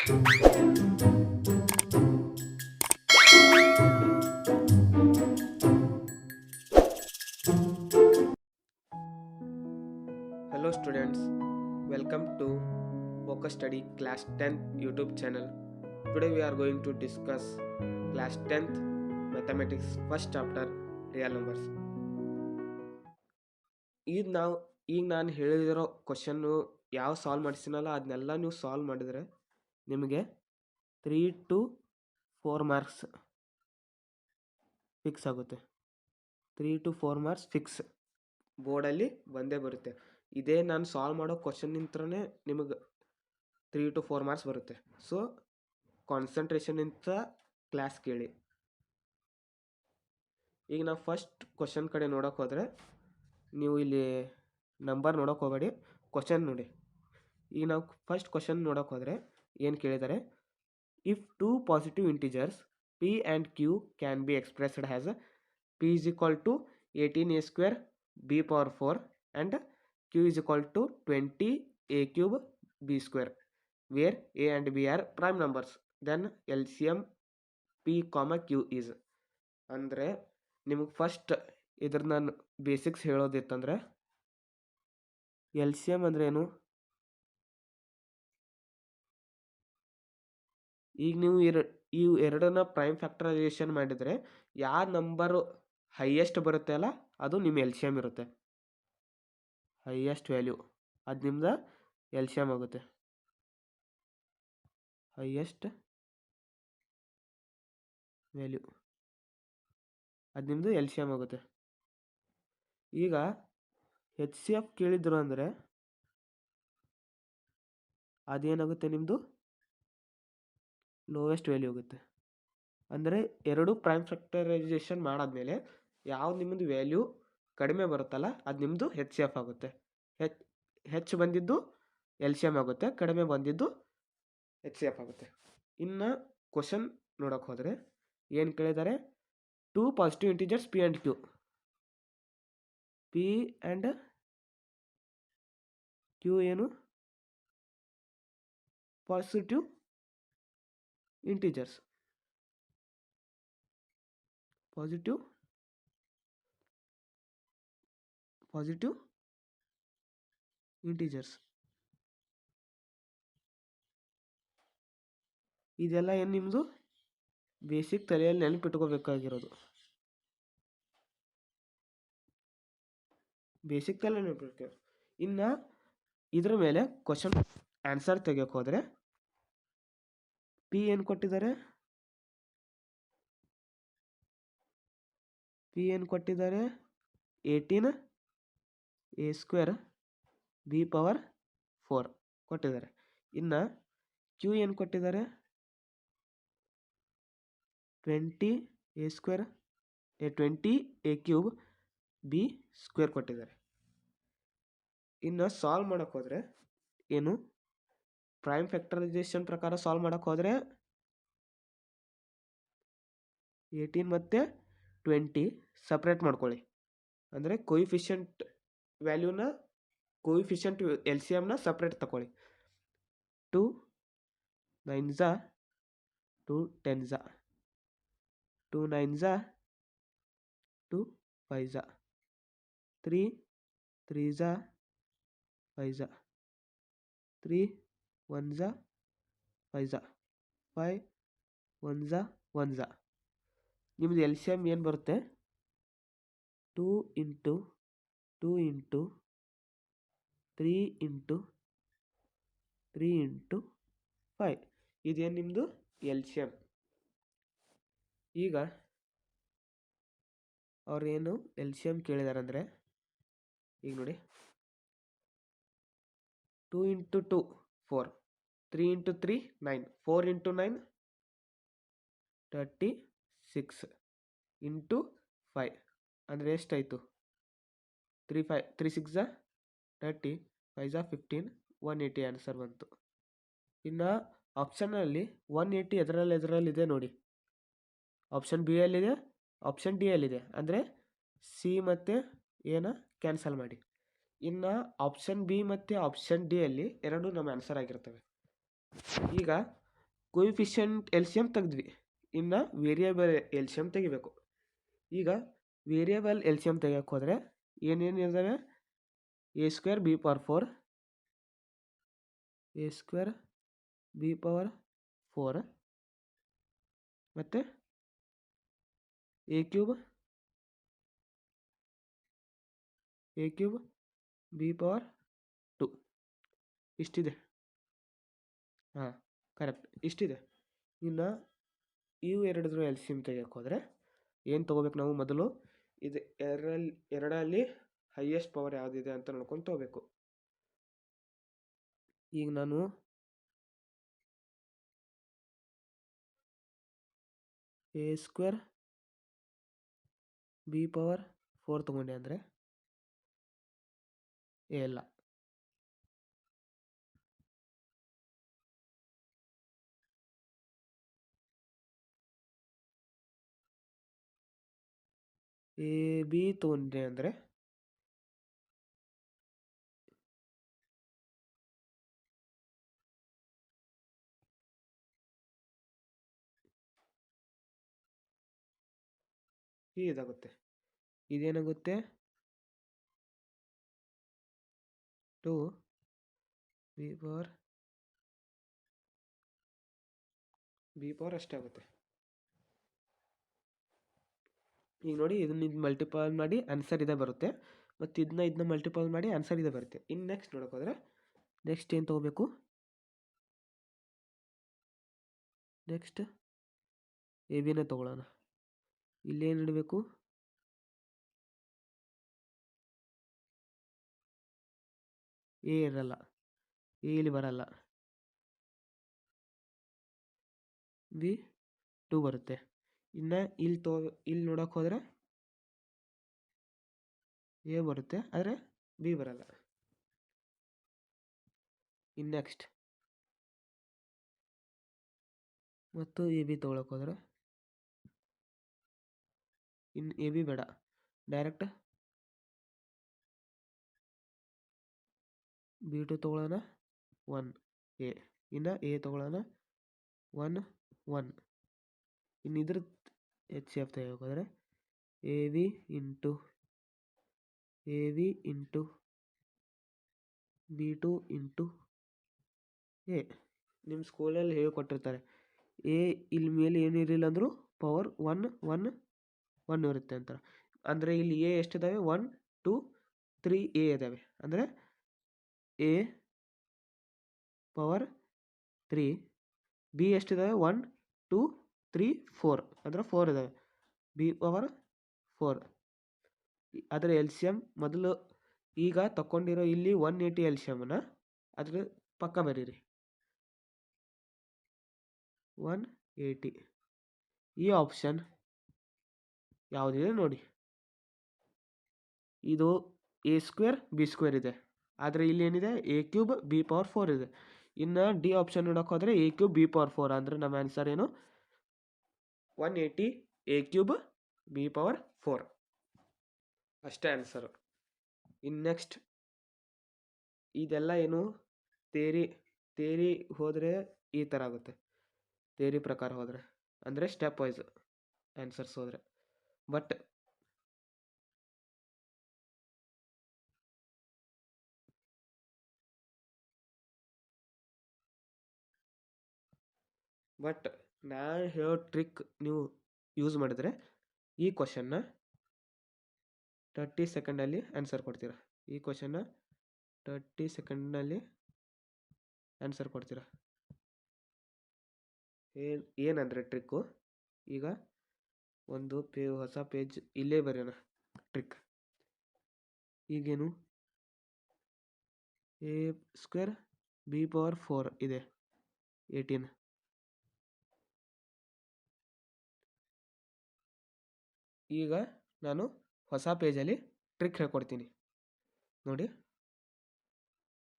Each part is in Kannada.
Hello students, welcome to Focus Study Class 10th YouTube channel. Today we are going to discuss Class 10th Mathematics first chapter Real Numbers. ಈಗ ನಾವು ನಾನು ಹೇಳಿದಿರೋ ಕ್ವಶನ್ನು ಯಾವ ಸಾಲ್ವ್ ಮಾಡಿಸಿನಲ್ಲ ಅದನ್ನೆಲ್ಲ ನೀವು ಸಾಲ್ವ್ ಮಾಡಿದರೆ ನಿಮಗೆ 3 to 4 ಮಾರ್ಕ್ಸ್ ಫಿಕ್ಸ್ ಆಗುತ್ತೆ. 3 to 4 ಮಾರ್ಕ್ಸ್ ಫಿಕ್ಸ್ ಬೋರ್ಡಲ್ಲಿ ಬಂದೇ ಬರುತ್ತೆ. ಇದೇ ನಾನು ಸಾಲ್ವ್ ಮಾಡೋ ಕ್ವಶನ್ನಿಂತ್ರನೇ ನಿಮಗೆ 3 to 4 ಮಾರ್ಕ್ಸ್ ಬರುತ್ತೆ. ಸೊ ಕಾನ್ಸಂಟ್ರೇಷನಿಂದ ಕ್ಲಾಸ್ ಕೇಳಿ. ಈಗ ನಾವು ಫಸ್ಟ್ ಕ್ವಶನ್ ಕಡೆ ನೋಡೋಕೆ ಹೋದರೆ ನೀವು ಇಲ್ಲಿ ನಂಬರ್ ನೋಡೋಕೆ ಹೋಗಬೇಡಿ, ಕ್ವಶನ್ ನೋಡಿ. ಈಗ ನಾವು ಫಸ್ಟ್ ಕ್ವಶನ್ ನೋಡೋಕೆ ಹೋದರೆ ಏನು ಕೇಳಿದ್ದಾರೆ, if two positive integers p and q can be expressed as p is equal to 18a square b power 4 and q is equal to 20a cube b square where a and b are prime numbers, then LCM p, q is. ಅಂದರೆ ನಿಮಗೆ ಫಸ್ಟ್ ಇದ್ರ ನಾನು ಬೇಸಿಕ್ಸ್ ಹೇಳೋದಿತ್ತಂದರೆ ಎಲ್ ಸಿ ಎಮ್ ಅಂದರೆ ಏನು. ಈಗ ನೀವು ಈ ಎರಡನ್ನ ಪ್ರೈಮ್ ಫ್ಯಾಕ್ಟರೈಸೇಷನ್ ಮಾಡಿದರೆ ಯಾವ ನಂಬರು ಹೈಯೆಸ್ಟ್ ಬರುತ್ತೆ ಅಲ್ಲ ಅದು ನಿಮ್ಮ ಎಲ್ ಸಿ ಎಮ್ ಇರುತ್ತೆ. ಹೈಯೆಸ್ಟ್ ವ್ಯಾಲ್ಯೂ ಅದು ನಿಮ್ದು ಎಲ್ ಸಿ ಎಮ್ ಆಗುತ್ತೆ. ಹೈಯೆಸ್ಟ್ ವ್ಯಾಲ್ಯೂ ಅದು ನಿಮ್ಮದು ಎಲ್ ಸಿ ಎಮ್ ಆಗುತ್ತೆ. ಈಗ ಎಚ್ ಸಿ ಎಫ್ ಕೇಳಿದ್ರು ಅಂದರೆ ಅದೇನಾಗುತ್ತೆ, ನಿಮ್ಮದು ಲೋವೆಸ್ಟ್ ವ್ಯಾಲ್ಯೂ ಆಗುತ್ತೆ. ಅಂದರೆ ಎರಡು ಪ್ರೈಮ್ ಫ್ಯಾಕ್ಟರೈಸೇಷನ್ ಮಾಡಾದ್ಮೇಲೆ ಯಾವ್ದು ನಿಮ್ಮದು ವ್ಯಾಲ್ಯೂ ಕಡಿಮೆ ಬರುತ್ತಲ್ಲ ಅದು ನಿಮ್ಮದು ಎಚ್ ಸಿ ಎಫ್ ಆಗುತ್ತೆ. ಹೆಚ್ಚು ಬಂದಿದ್ದು ಎಲ್ ಸಿ ಎಮ್ ಆಗುತ್ತೆ, ಕಡಿಮೆ ಬಂದಿದ್ದು ಎಚ್ ಸಿ ಎಫ್ ಆಗುತ್ತೆ. ಇನ್ನು ಕ್ವಶನ್ ನೋಡೋಕೆ ಹೋದರೆ ಏನು ಕೇಳಿದ್ದಾರೆ, two positive integers P and Q. P and Q ಏನು, ಪಾಸಿಟಿವ್ ಇಂಟಿಜರ್ಸ್. ಪಾಸಿಟಿವ್ ಇಂಟಿಜರ್ಸ್ ಇದೆಲ್ಲ ಏನು ನಿಮ್ಮದು ಬೇಸಿಕ್ ತಲೆಯಲ್ಲಿ ನೆನಪಿಟ್ಕೋಬೇಕಾಗಿರೋದು. ಬೇಸಿಕ್ ತಲೆ ನೆನಪಿಟ್ಕೋ. ಇನ್ನು ಇದ್ರ ಮೇಲೆ ಕ್ವಶನ್ ಆನ್ಸರ್ ತೆಗಿಯೋಕೆ ಹೋದರೆ ಪಿ ಏನು ಕೊಟ್ಟಿದ್ದಾರೆ, ಪಿ ಏನು ಕೊಟ್ಟಿದ್ದಾರೆ 18a square b power 4 ಕೊಟ್ಟಿದ್ದಾರೆ. ಇನ್ನು ಕ್ಯೂ ಏನು ಕೊಟ್ಟಿದ್ದಾರೆ 20a square 20a cube b square ಕೊಟ್ಟಿದ್ದಾರೆ. ಇನ್ನು ಸಾಲ್ವ್ ಮಾಡೋಕೆ ಹೋದರೆ ಏನು, ಪ್ರೈಮ್ ಫ್ಯಾಕ್ಟರೈಸೇಷನ್ ಪ್ರಕಾರ ಸಾಲ್ವ್ ಮಾಡೋಕೆ ಹೋದರೆ 18 ಮತ್ತು 20 ಸಪ್ರೇಟ್ ಮಾಡ್ಕೊಳ್ಳಿ. ಅಂದರೆ ಕೋಯಿಫಿಷಿಯಂಟ್ ವ್ಯಾಲ್ಯೂನ ಕೋಯಿಫಿಷಿಯಂಟ್ ಎಲ್ ಸಿ ಎಮ್ನ ಸಪ್ರೇಟ್ ತಗೊಳ್ಳಿ. 2 9s 2 10s 2 9s 2 5s 3 3s 5s 3 1s 5s 5 1s 1s. ನಿಮ್ಮದು ಎಲ್ ಸಿ ಎಮ್ ಏನು ಬರುತ್ತೆ, 2 ಇಂಟು 2 ಇಂಟು 3 ಇಂಟು 3 ಇಂಟು 5. ಇದೇನು ನಿಮ್ಮದು ಎಲ್ ಸಿ ಎಮ್. ಈಗ ಅವ್ರೇನು ಎಲ್ ಸಿ ಎಮ್ ಕೇಳಿದಾರೆ ಅಂದರೆ ಈಗ ನೋಡಿ, 2 ಇಂಟು 2 4, 3 ಇಂಟು 3 9, 4 ಇಂಟು 9 36 ಇಂಟು 5 ಅಂದರೆ ಎಷ್ಟಾಯಿತು, 3 6 30 5 15 180 ಆನ್ಸರ್ ಬಂತು. ಇನ್ನು ಆಪ್ಷನಲ್ಲಿ 180 ಎದರಲ್ಲಿದೆ ನೋಡಿ, ಆಪ್ಷನ್ ಬಿ ಯಲ್ಲಿದೆ, ಆಪ್ಷನ್ ಡಿ ಯಲ್ಲಿದೆ. ಅಂದರೆ ಸಿ ಮತ್ತು ಎನ ಕ್ಯಾನ್ಸಲ್ ಮಾಡಿ. ಇನ್ನು ಆಪ್ಷನ್ ಬಿ ಮತ್ತು ಆಪ್ಷನ್ ಡಿ ಅಲ್ಲಿ ಎರಡು ನಮ್ಮ ಆನ್ಸರ್ ಆಗಿರ್ತವೆ. ಈಗ ಕೊಯಿಫಿಷಿಯಂಟ್ ಎಲ್ ಸಿ ಎಮ್ ತೆಗೆದ್ವಿ. ಇನ್ನು ವೇರಿಯೇಬಲ್ ಎಲ್ ಸಿ ಎಮ್ ತೆಗಿಬೇಕು. ಈಗ ವೇರಿಯೇಬಲ್ ಎಲ್ ಸಿ ಎಮ್ ತೆಗಿಯೋಕೆ ಹೋದರೆ ಏನೇನು ಇದ್ದಾವೆ? A square B power 4, A square B power 4 ಮತ್ತು ಎ ಕ್ಯೂಬ್ ಬಿ ಪವರ್ 2 ಇಷ್ಟಿದೆ. ಹಾಂ, ಕರೆಕ್ಟ್, ಇಷ್ಟಿದೆ. ಇನ್ನು ಇವು ಎರಡರ ಎಲ್ ಸಿ ಎಮ್ ತೆಗಿಯೋಕೆ ಹೋದರೆ ಏನು ತೊಗೋಬೇಕು ನಾವು? ಮೊದಲು ಇದು ಎರಡರಲ್ಲಿ ಹೈಯೆಸ್ಟ್ ಪವರ್ ಯಾವುದಿದೆ ಅಂತ ನೋಡ್ಕೊಂಡು ತೊಗೋಬೇಕು. ಈಗ ನಾನು ಎ ಸ್ಕ್ವೇರ್ ಬಿ ಪವರ್ 4 ತೊಗೊಂಡೆ ಅಂದರೆ ಇಲ್ಲ, ಎ ಬಿ ತೊಗೊಂಡೆ ಅಂದರೆ ಇದಾಗುತ್ತೆ. ಇದೇನಾಗುತ್ತೆ? 2 ಬಿ ಪವರ್ ಅಷ್ಟೇ ಆಗುತ್ತೆ. ಈಗ ನೋಡಿ, ಇದನ್ನ ಮಲ್ಟಿಪಲ್ ಮಾಡಿ ಆನ್ಸರ್ ಇದೆ ಬರುತ್ತೆ, ಮತ್ತು ಇದನ್ನ ಮಲ್ಟಿಪಲ್ ಮಾಡಿ ಆನ್ಸರ್ ಇದೆ ಬರುತ್ತೆ. ಇನ್ನು ನೆಕ್ಸ್ಟ್ ನೋಡೋಕ್ಕೋದ್ರೆ ನೆಕ್ಸ್ಟ್ ಏನು ತೊಗೋಬೇಕು? ನೆಕ್ಸ್ಟ್ ಎ ಬಿನ ತೊಗೊಳ್ಳೋಣ. ಇಲ್ಲೇನು ಇಡಬೇಕು? ಎ ಇರಲ್ಲ, ಎ ಇಲ್ಲಿ ಬರಲ್ಲ, ಬಿ 2 ಬರುತ್ತೆ. ಇನ್ನು ಇಲ್ಲಿ ನೋಡೋಕೆ ಹೋದರೆ ಎ ಬರುತ್ತೆ, ಆದರೆ ಬಿ ಬರಲ್ಲ. ಇನ್ನು ನೆಕ್ಸ್ಟ್ ಮತ್ತು ಎ ಬಿ ತೊಗೊಳಕ್ಕೆ ಹೋದರೆ ಇನ್ನು ಎ ಬಿ ಬೇಡ, ಡೈರೆಕ್ಟ್ ಬಿ 2 ತೊಗೊಳ್ಳೋಣ, 1 ಎ. ಇನ್ನು ಎ ತೊಗೊಳ್ಳೋಣ, 1 1. ಇನ್ನು ಇದ್ರ ಎಚ್ ಸಿ ಎಫ್ ತೆಗೋದ್ರೆ A V into B 2 into A. ನಿಮ್ಮ ಸ್ಕೂಲಲ್ಲಿ ಹೇಳಿಕೊಟ್ಟಿರ್ತಾರೆ, ಎ ಇಲ್ಲಿ ಮೇಲೆ ಏನಿರಲಿಲ್ಲ ಅಂದರೂ ಪವರ್ 1 1 1 ಇರುತ್ತೆ ಅಂತ. ಅಂದರೆ ಇಲ್ಲಿ ಎ ಎಷ್ಟಿದ್ದಾವೆ? 1 2 3 ಎ ಇದ್ದಾವೆ. ಅಂದರೆ ಎ ಪವರ್ 3, ಬಿ ಎಷ್ಟಿದ್ದಾವೆ? 1 2 3 4, ಅಂದರೆ 4 ಇದ್ದಾವೆ. B power 4. ಅದರ ಎಲ್ ಸಿ ಎಮ್ ಮೊದಲು ಈಗ ತಗೊಂಡಿರೋ ಇಲ್ಲಿ 180 ಎಲ್ ಸಿ ಎಮ್ನ ಅದ್ರ ಪಕ್ಕ ಬರೀರಿ, 180. ಈ ಆಪ್ಷನ್ ಯಾವುದಿದೆ ನೋಡಿ. ಇದು ಎ ಸ್ಕ್ವೇರ್ ಬಿ ಸ್ಕ್ವೇರ್ ಇದೆ, ಆದರೆ ಇಲ್ಲಿ ಏನಿದೆ? ಎ ಕ್ಯೂಬ್ ಬಿ ಪವರ್ 4 ಇದೆ. ಇನ್ನು ಡಿ ಆಪ್ಷನ್ ನೋಡೋಕೆ ಹೋದರೆ ಎ ಕ್ಯೂಬ್ ಬಿ ಪವರ್ 4, ಅಂದರೆ ನಮ್ಮ ಆನ್ಸರ್ ಏನು? 180 ಎ ಕ್ಯೂಬ್ ಬಿ ಪವರ್ 4 ಅಷ್ಟೇ ಆನ್ಸರು. ಇನ್ನು ನೆಕ್ಸ್ಟ್ ಇದೆಲ್ಲ ಏನು? ತೇರಿ ಹೋದರೆ ಈ ಥರ ಆಗುತ್ತೆ. ತೇರಿ ಪ್ರಕಾರ ಹೋದರೆ ಅಂದರೆ ಸ್ಟೆಪ್ ವೈಸ್ ಆನ್ಸರ್ಸ್ ಹೋದರೆ. ಬಟ್ ನಾನು ಹೇಳೋ ಟ್ರಿಕ್ ನೀವು ಯೂಸ್ ಮಾಡಿದ್ರೆ ಈ ಕ್ವಶನ್ನ 30 ಸೆಕೆಂಡಲ್ಲಿ ಆನ್ಸರ್ ಕೊಡ್ತೀರಾ. ಈ ಕ್ವಶನ್ನ 30 ಸೆಕೆಂಡ್ನಲ್ಲಿ ಆನ್ಸರ್ ಕೊಡ್ತೀರಾ. ಏನಂದರೆ ಟ್ರಿಕ್ಕು, ಈಗ ಒಂದು ಹೊಸ ಪೇಜ್ ಇಲ್ಲೇ ಬರೆಯೋಣ. ಟ್ರಿಕ್ ಈಗೇನು? ಎ ಸ್ಕ್ವೇರ್ ಬಿ ಪವರ್ 4 ಇದೆ, 18. ಈಗ ನಾನು ಹೊಸ ಪೇಜಲ್ಲಿ ಟ್ರಿಕ್ ಹೇಳ್ಕೊಡ್ತೀನಿ ನೋಡಿ.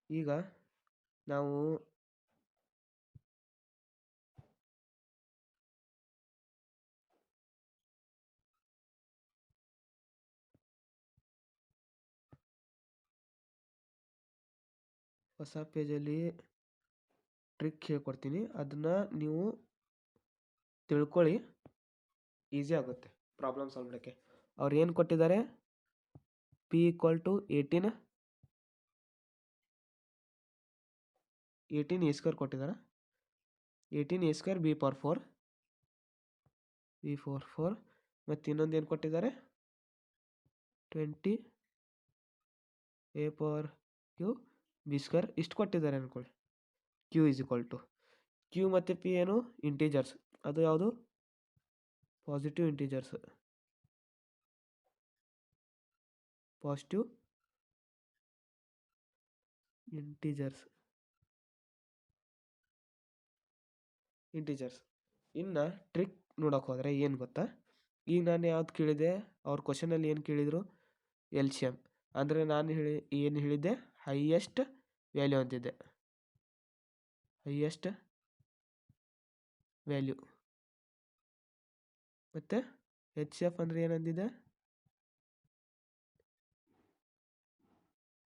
ಈಗ ನಾವು ಹೊಸ ಪೇಜಲ್ಲಿ ಟ್ರಿಕ್ ಹೇಳ್ಕೊಡ್ತೀನಿ, ಅದನ್ನು ನೀವು ತಿಳ್ಕೊಳ್ಳಿ, ಈಸಿ ಆಗುತ್ತೆ ಪ್ರಾಬ್ಲಮ್ ಸಾಲ್ವ್ ಮಾಡೋಕ್ಕೆ. ಅವ್ರು ಏನು ಕೊಟ್ಟಿದ್ದಾರೆ, P equal to 18 a square ಕೊಟ್ಟಿದ್ದಾರೆ. 18 a ಸ್ಕ್ವೇರ್ b ಪವರ್ 4 ಮತ್ತು ಇನ್ನೊಂದು ಏನು ಕೊಟ್ಟಿದ್ದಾರೆ, 20 a power Q b square. ಇಷ್ಟು ಕೊಟ್ಟಿದ್ದಾರೆ ಅಂದ್ಕೊಳ್ಳಿ. q is equal to q ಮತ್ತು p ಏನು ಇಂಟೀಜರ್ಸ್, ಅದು ಯಾವುದು ಪಾಸಿಟಿವ್ ಇಂಟೀಜರ್ಸ್, ಇಂಟೀಜರ್ಸ್. ಇನ್ನು ಟ್ರಿಕ್ ನೋಡೋಕೆ ಹೋದರೆ ಏನು ಗೊತ್ತಾ, ಈಗ ನಾನು ಯಾವ್ದು ಕೇಳಿದೆ, ಅವ್ರ ಕ್ವಶನಲ್ಲಿ ಏನು ಕೇಳಿದರು, ಎಲ್ಶಿಯಮ್. ಅಂದರೆ ನಾನು ಏನು ಹೇಳಿದ್ದೆ, ಹೈಯೆಸ್ಟ್ ವ್ಯಾಲ್ಯೂ ಅಂತಿದ್ದೆ, ಹೈಯೆಸ್ಟ್ ವ್ಯಾಲ್ಯೂ. ಮತ್ತು ಎಚ್ ಎಫ್ ಅಂದರೆ ಏನಂದಿದೆ,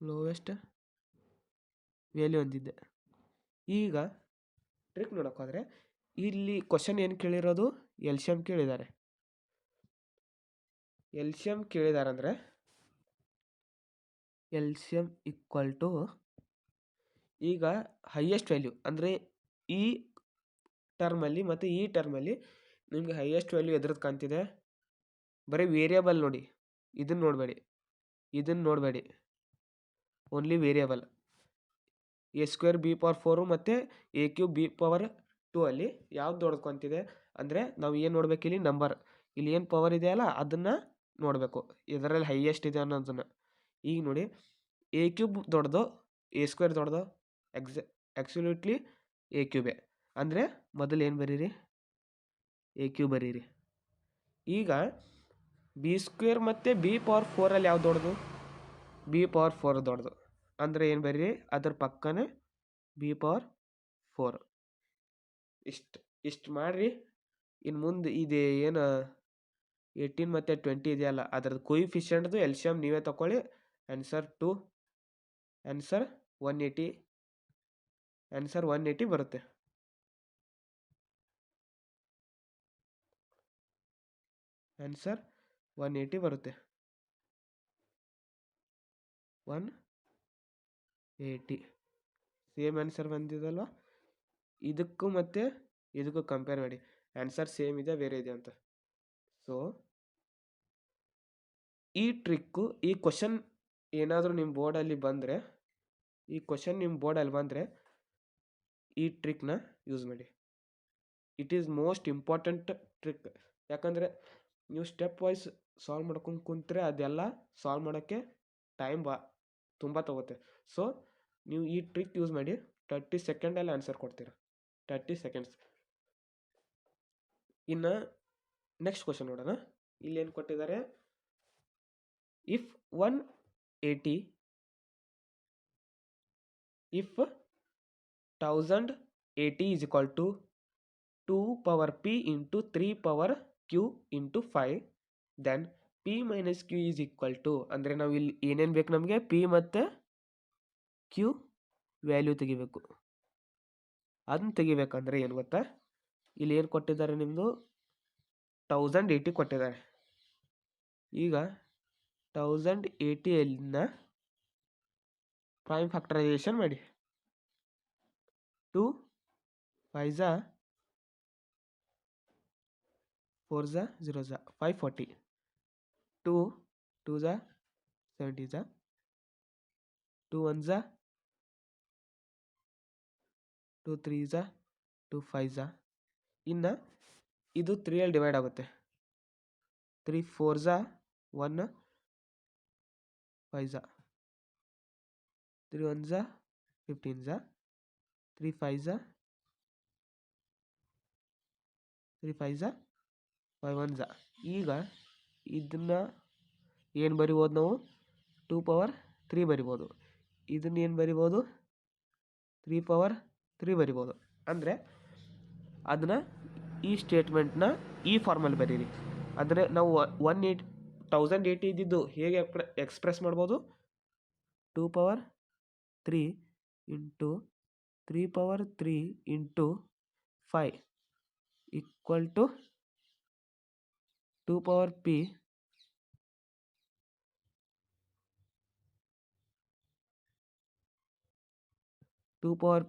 ಲೋವೆಸ್ಟ್ ವ್ಯಾಲ್ಯೂ ಅಂದಿದ್ದೆ. ಈಗ ಟ್ರಿಕ್ ನೋಡೋಕೆ ಹೋದರೆ ಇಲ್ಲಿ ಕ್ವಶನ್ ಏನು ಕೇಳಿರೋದು, ಎಲ್ಶಿಯಮ್ ಕೇಳಿದ್ದಾರೆ. ಎಲ್ಶಿಯಮ್ ಕೇಳಿದ್ದಾರೆ ಅಂದರೆ ಎಲ್ಶಿಯಮ್ ಈಕ್ವಲ್ ಟು, ಈಗ ಹೈಯೆಸ್ಟ್ ವ್ಯಾಲ್ಯೂ ಅಂದರೆ ಈ ಟರ್ಮಲ್ಲಿ ಮತ್ತು ಈ ಟರ್ಮಲ್ಲಿ ನಿಮಗೆ ಹೈಯೆಸ್ಟ್ ವ್ಯಾಲ್ಯೂ ಎದ್ರದ್ದು ಕಾಣ್ತಿದೆ, ಬರೀ ವೇರಿಯಬಲ್ ನೋಡಿ, ಇದನ್ನು ನೋಡಬೇಡಿ, only variable. A square B power 4 ಮತ್ತು ಎ ಕ್ಯೂಬ್ ಬಿ ಪವರ್ 2 ಅಲ್ಲಿ ಯಾವ್ದು ದೊಡ್ಕೊಂತಿದೆ ಅಂದರೆ ನಾವು ಏನು ನೋಡಬೇಕು, ಇಲ್ಲಿ ನಂಬರ್, ಇಲ್ಲಿ ಏನು ಪವರ್ ಇದೆಯಲ್ಲ ಅದನ್ನು ನೋಡಬೇಕು, ಇದರಲ್ಲಿ ಹೈಯೆಸ್ಟ್ ಇದೆ ಅನ್ನೋದನ್ನು. ಈಗ ನೋಡಿ, ಎ ಕ್ಯೂಬ್ ದೊಡ್ಡದು, ಎ ಸ್ಕ್ವೇರ್ ದೊಡ್ಡದು, ಆ್ಯಕ್ಚುಲಿಟ್ಲಿ ಎ ಕ್ಯೂಬೇ. ಅಂದರೆ ಮೊದಲು ಏನು ಬರೀರಿ, ಎ ಕ್ಯೂಬ್ ಬರೀರಿ. ಈಗ ಬಿ ಸ್ಕ್ವೇರ್ ಮತ್ತು ಬಿ ಪವರ್ 4ಅಲ್ಲಿ ಯಾವ್ದು ದೊಡ್ಡದು, ಬಿ ಪವರ್ 4 ದೊಡ್ಡದು. ಅಂದರೆ ಏನು ಬರೀರಿ, ಅದ್ರ ಪಕ್ಕನೇ ಬಿ ಪವರ್ 4. ಇಷ್ಟು ಮಾಡಿರಿ. ಇನ್ನು ಮುಂದೆ ಇದೆ ಏನು 18 ಮತ್ತು 20 ಇದೆಯಲ್ಲ, ಅದರದ್ದು ಕೊಯಿಫಿಷಿಯೆಂಟ್ದು ಎಲ್ಶಿಯಮ್ ನೀವೇ ತಗೊಳ್ಳಿ. ಆನ್ಸರ್ 180 ಬರುತ್ತೆ. ಆನ್ಸರ್ 180 ಬರುತ್ತೆ. 180 ಸೇಮ್ ಆನ್ಸರ್ ಬಂದಿದಲ್ವ. ಇದಕ್ಕೂ ಮತ್ತು ಇದಕ್ಕೂ ಕಂಪೇರ್ ಮಾಡಿ, ಆನ್ಸರ್ ಸೇಮ್ ಇದೆ ಬೇರೆ ಇದೆ ಅಂತ. ಸೊ ಈ ಟ್ರಿಕ್ಕು, ಈ ಕ್ವಶನ್ ಏನಾದರೂ ನಿಮ್ಮ ಬೋರ್ಡಲ್ಲಿ ಬಂದರೆ, ಈ ಟ್ರಿಕ್ನ ಯೂಸ್ ಮಾಡಿ. It is most important trick. ಯಾಕಂದರೆ ನೀವು ಸ್ಟೆಪ್ ವೈಸ್ ಸಾಲ್ವ್ ಮಾಡ್ಕೊಂಡು ಕುಂತ್ರೆ ಅದೆಲ್ಲ ಸಾಲ್ವ್ ಮಾಡೋಕ್ಕೆ ಟೈಮ್ ತುಂಬ ತಗೋತೆ. ಸೊ ನೀವು ಈ ಟ್ರಿಕ್ ಯೂಸ್ ಮಾಡಿ, 30 ಸೆಕೆಂಡಲ್ಲಿ ಆನ್ಸರ್ ಕೊಡ್ತೀರಾ, 30 ಸೆಕೆಂಡ್ಸ್. ಇನ್ನು ನೆಕ್ಸ್ಟ್ ಕ್ವಶನ್ ನೋಡೋಣ. ಇಲ್ಲೇನು ಕೊಟ್ಟಿದ್ದಾರೆ, if 1080 is equal to 2 power p into 3 power q into 5, then p minus q is equal to, ಅಂದರೆ ನಾವು ಇಲ್ಲಿ ಏನೇನು ಬೇಕು ನಮಗೆ, p ಮತ್ತು q ವ್ಯಾಲ್ಯೂ ತೆಗಿಬೇಕು. ಅದನ್ನು ತೆಗಿಬೇಕಂದ್ರೆ ಏನು ಗೊತ್ತಾ, ಇಲ್ಲಿ ಏನು ಕೊಟ್ಟಿದ್ದಾರೆ, ನಿಮ್ಮದು 1080 ಕೊಟ್ಟಿದ್ದಾರೆ. ಈಗ 1080 ಪ್ರೈಮ್ ಫ್ಯಾಕ್ಟರೈಸೇಷನ್ ಮಾಡಿ. 2 5 4 0 540, 2 2 70, 2 1 2 3 2 5. ಇನ್ನು ಇದು 3 ಡಿವೈಡ್ ಆಗುತ್ತೆ. 3 4 1 5, 3 1 15, 3 5 5 1. ಈಗ ಇದನ್ನು ಏನು ಬರಿಬೋದು ನಾವು, 2 ಪವರ್ 3 ಬರಿಬೋದು. ಇದನ್ನು ಏನು ಬರಿಬೋದು, 3 ಪವರ್ 3 ಬರಿಬೋದು. ಅಂದರೆ ಅದನ್ನು ಈ ಸ್ಟೇಟ್ಮೆಂಟ್ನ ಈ ಫಾರ್ಮಲ್ಲಿ ಬರೀರಿ. ಅಂದರೆ ನಾವು 1080 ಇದ್ದಿದ್ದು ಹೇಗೆ ಎಕ್ಸ್ಪ್ರೆಸ್ ಮಾಡ್ಬೋದು, 2 power 3 into 3 power 3 into 5 equal to 2 power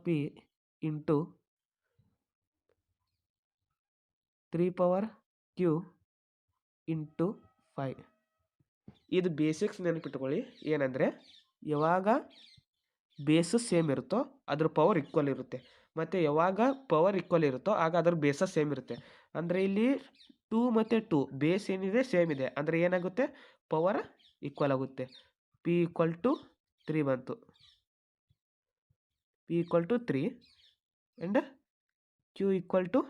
p into 3 power q into 5. ಇದು ಬೇಸಿಕ್ಸ್ ನೆನಪಿಟ್ಕೊಳ್ಳಿ. ಏನಂದರೆ ಯಾವಾಗ ಬೇಸಸ್ ಸೇಮ್ ಇರುತ್ತೋ ಅದ್ರ ಪವರ್ ಈಕ್ವಲ್ ಇರುತ್ತೆ, ಮತ್ತು ಯಾವಾಗ ಪವರ್ ಈಕ್ವಲ್ ಇರುತ್ತೋ ಆಗ ಅದ್ರ ಬೇಸಸ್ ಸೇಮ್ ಇರುತ್ತೆ. ಅಂದರೆ ಇಲ್ಲಿ 2 ಮತ್ತು 2 ಬೇಸ್ ಏನಿದೆ ಸೇಮ್ ಇದೆ, ಅಂದರೆ ಏನಾಗುತ್ತೆ ಪವರ್ ಈಕ್ವಲ್ ಆಗುತ್ತೆ. ಪಿ ಈಕ್ವಲ್ ಟು 3 ಬಂತು, P equal to 3 and Q equal to,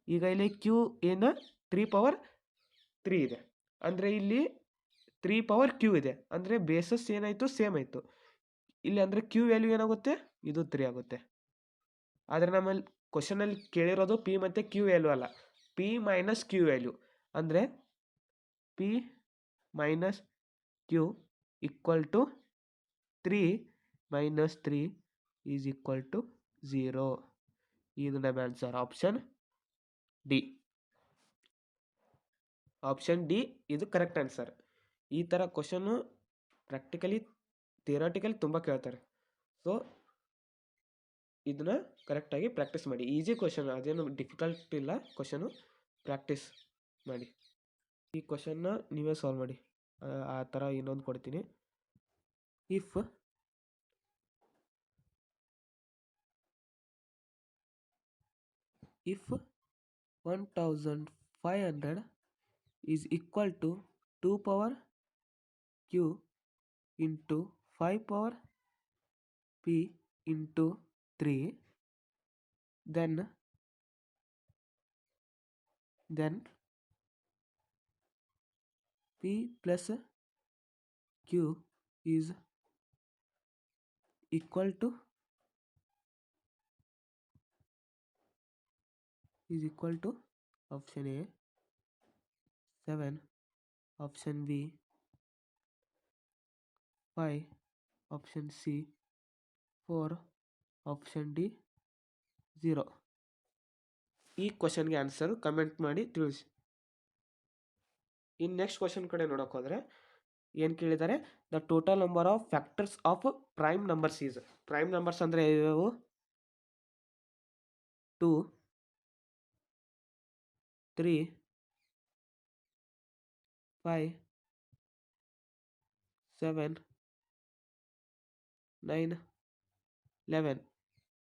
ಈಗ ಇಲ್ಲಿ ಕ್ಯೂ ಏನು 3 ಪವರ್ 3 ಇದೆ, ಅಂದರೆ ಇಲ್ಲಿ 3 ಪವರ್ ಕ್ಯೂ ಇದೆ, ಅಂದರೆ ಬೇಸಸ್ ಏನಾಯಿತು ಸೇಮ್ ಆಯಿತು. ಇಲ್ಲಿ ಅಂದರೆ ಕ್ಯೂ ವ್ಯಾಲ್ಯೂ ಏನಾಗುತ್ತೆ, ಇದು 3 ಆಗುತ್ತೆ. ಆದರೆ ನಮ್ಮಲ್ಲಿ ಕ್ವಶನಲ್ಲಿ ಕೇಳಿರೋದು ಪಿ ಮತ್ತು ಕ್ಯೂ ವ್ಯಾಲ್ಯೂ ಅಲ್ಲ, ಪಿ ಮೈನಸ್ ಕ್ಯೂ ವ್ಯಾಲ್ಯೂ. ಅಂದರೆ P minus Q equal to 3 minus 3 is equal to 0. ಇದು ನಮ್ಮ answer, option D. Option D ಇದು ಕರೆಕ್ಟ್ ಆನ್ಸರ್. ಈ ಥರ ಕ್ವಶನ್ನು ಪ್ರಾಕ್ಟಿಕಲಿ ಥಿಯರಾಟಿಕಲಿ ತುಂಬ ಕೇಳ್ತಾರೆ. ಸೊ ಇದನ್ನ ಕರೆಕ್ಟಾಗಿ ಪ್ರಾಕ್ಟೀಸ್ ಮಾಡಿ. ಈಸಿ ಕ್ವಶನ್, ಅದೇನು ಡಿಫಿಕಲ್ಟ್ ಇಲ್ಲ ಕ್ವಶನು, ಪ್ರಾಕ್ಟೀಸ್ ಮಾಡಿ. ಈ ಕ್ವಶನ್ನ ನೀವೇ ಸಾಲ್ವ್ ಮಾಡಿ. ಆ ಥರ ಇನ್ನೊಂದು ಕೊಡ್ತೀನಿ. If 1500 is equal to 2 power q into 5 power p into 3, then p plus q is equal to option A 7, option B 5, option C 4, option D 0. ಈ ಕ್ವಶನ್ಗೆ ಆನ್ಸರ್ ಕಮೆಂಟ್ ಮಾಡಿ ತಿಳಿಸಿ. ಇನ್ನು ನೆಕ್ಸ್ಟ್ ಕ್ವಶನ್ ಕಡೆ ನೋಡೋಕೆ ಹೋದರೆ ಏನು ಕೇಳಿದ್ದಾರೆ, the total number of factors of prime numbers is. Prime numbers ಅಂದರೆ ಇವು 2, 3, 5, 7, 9, 11.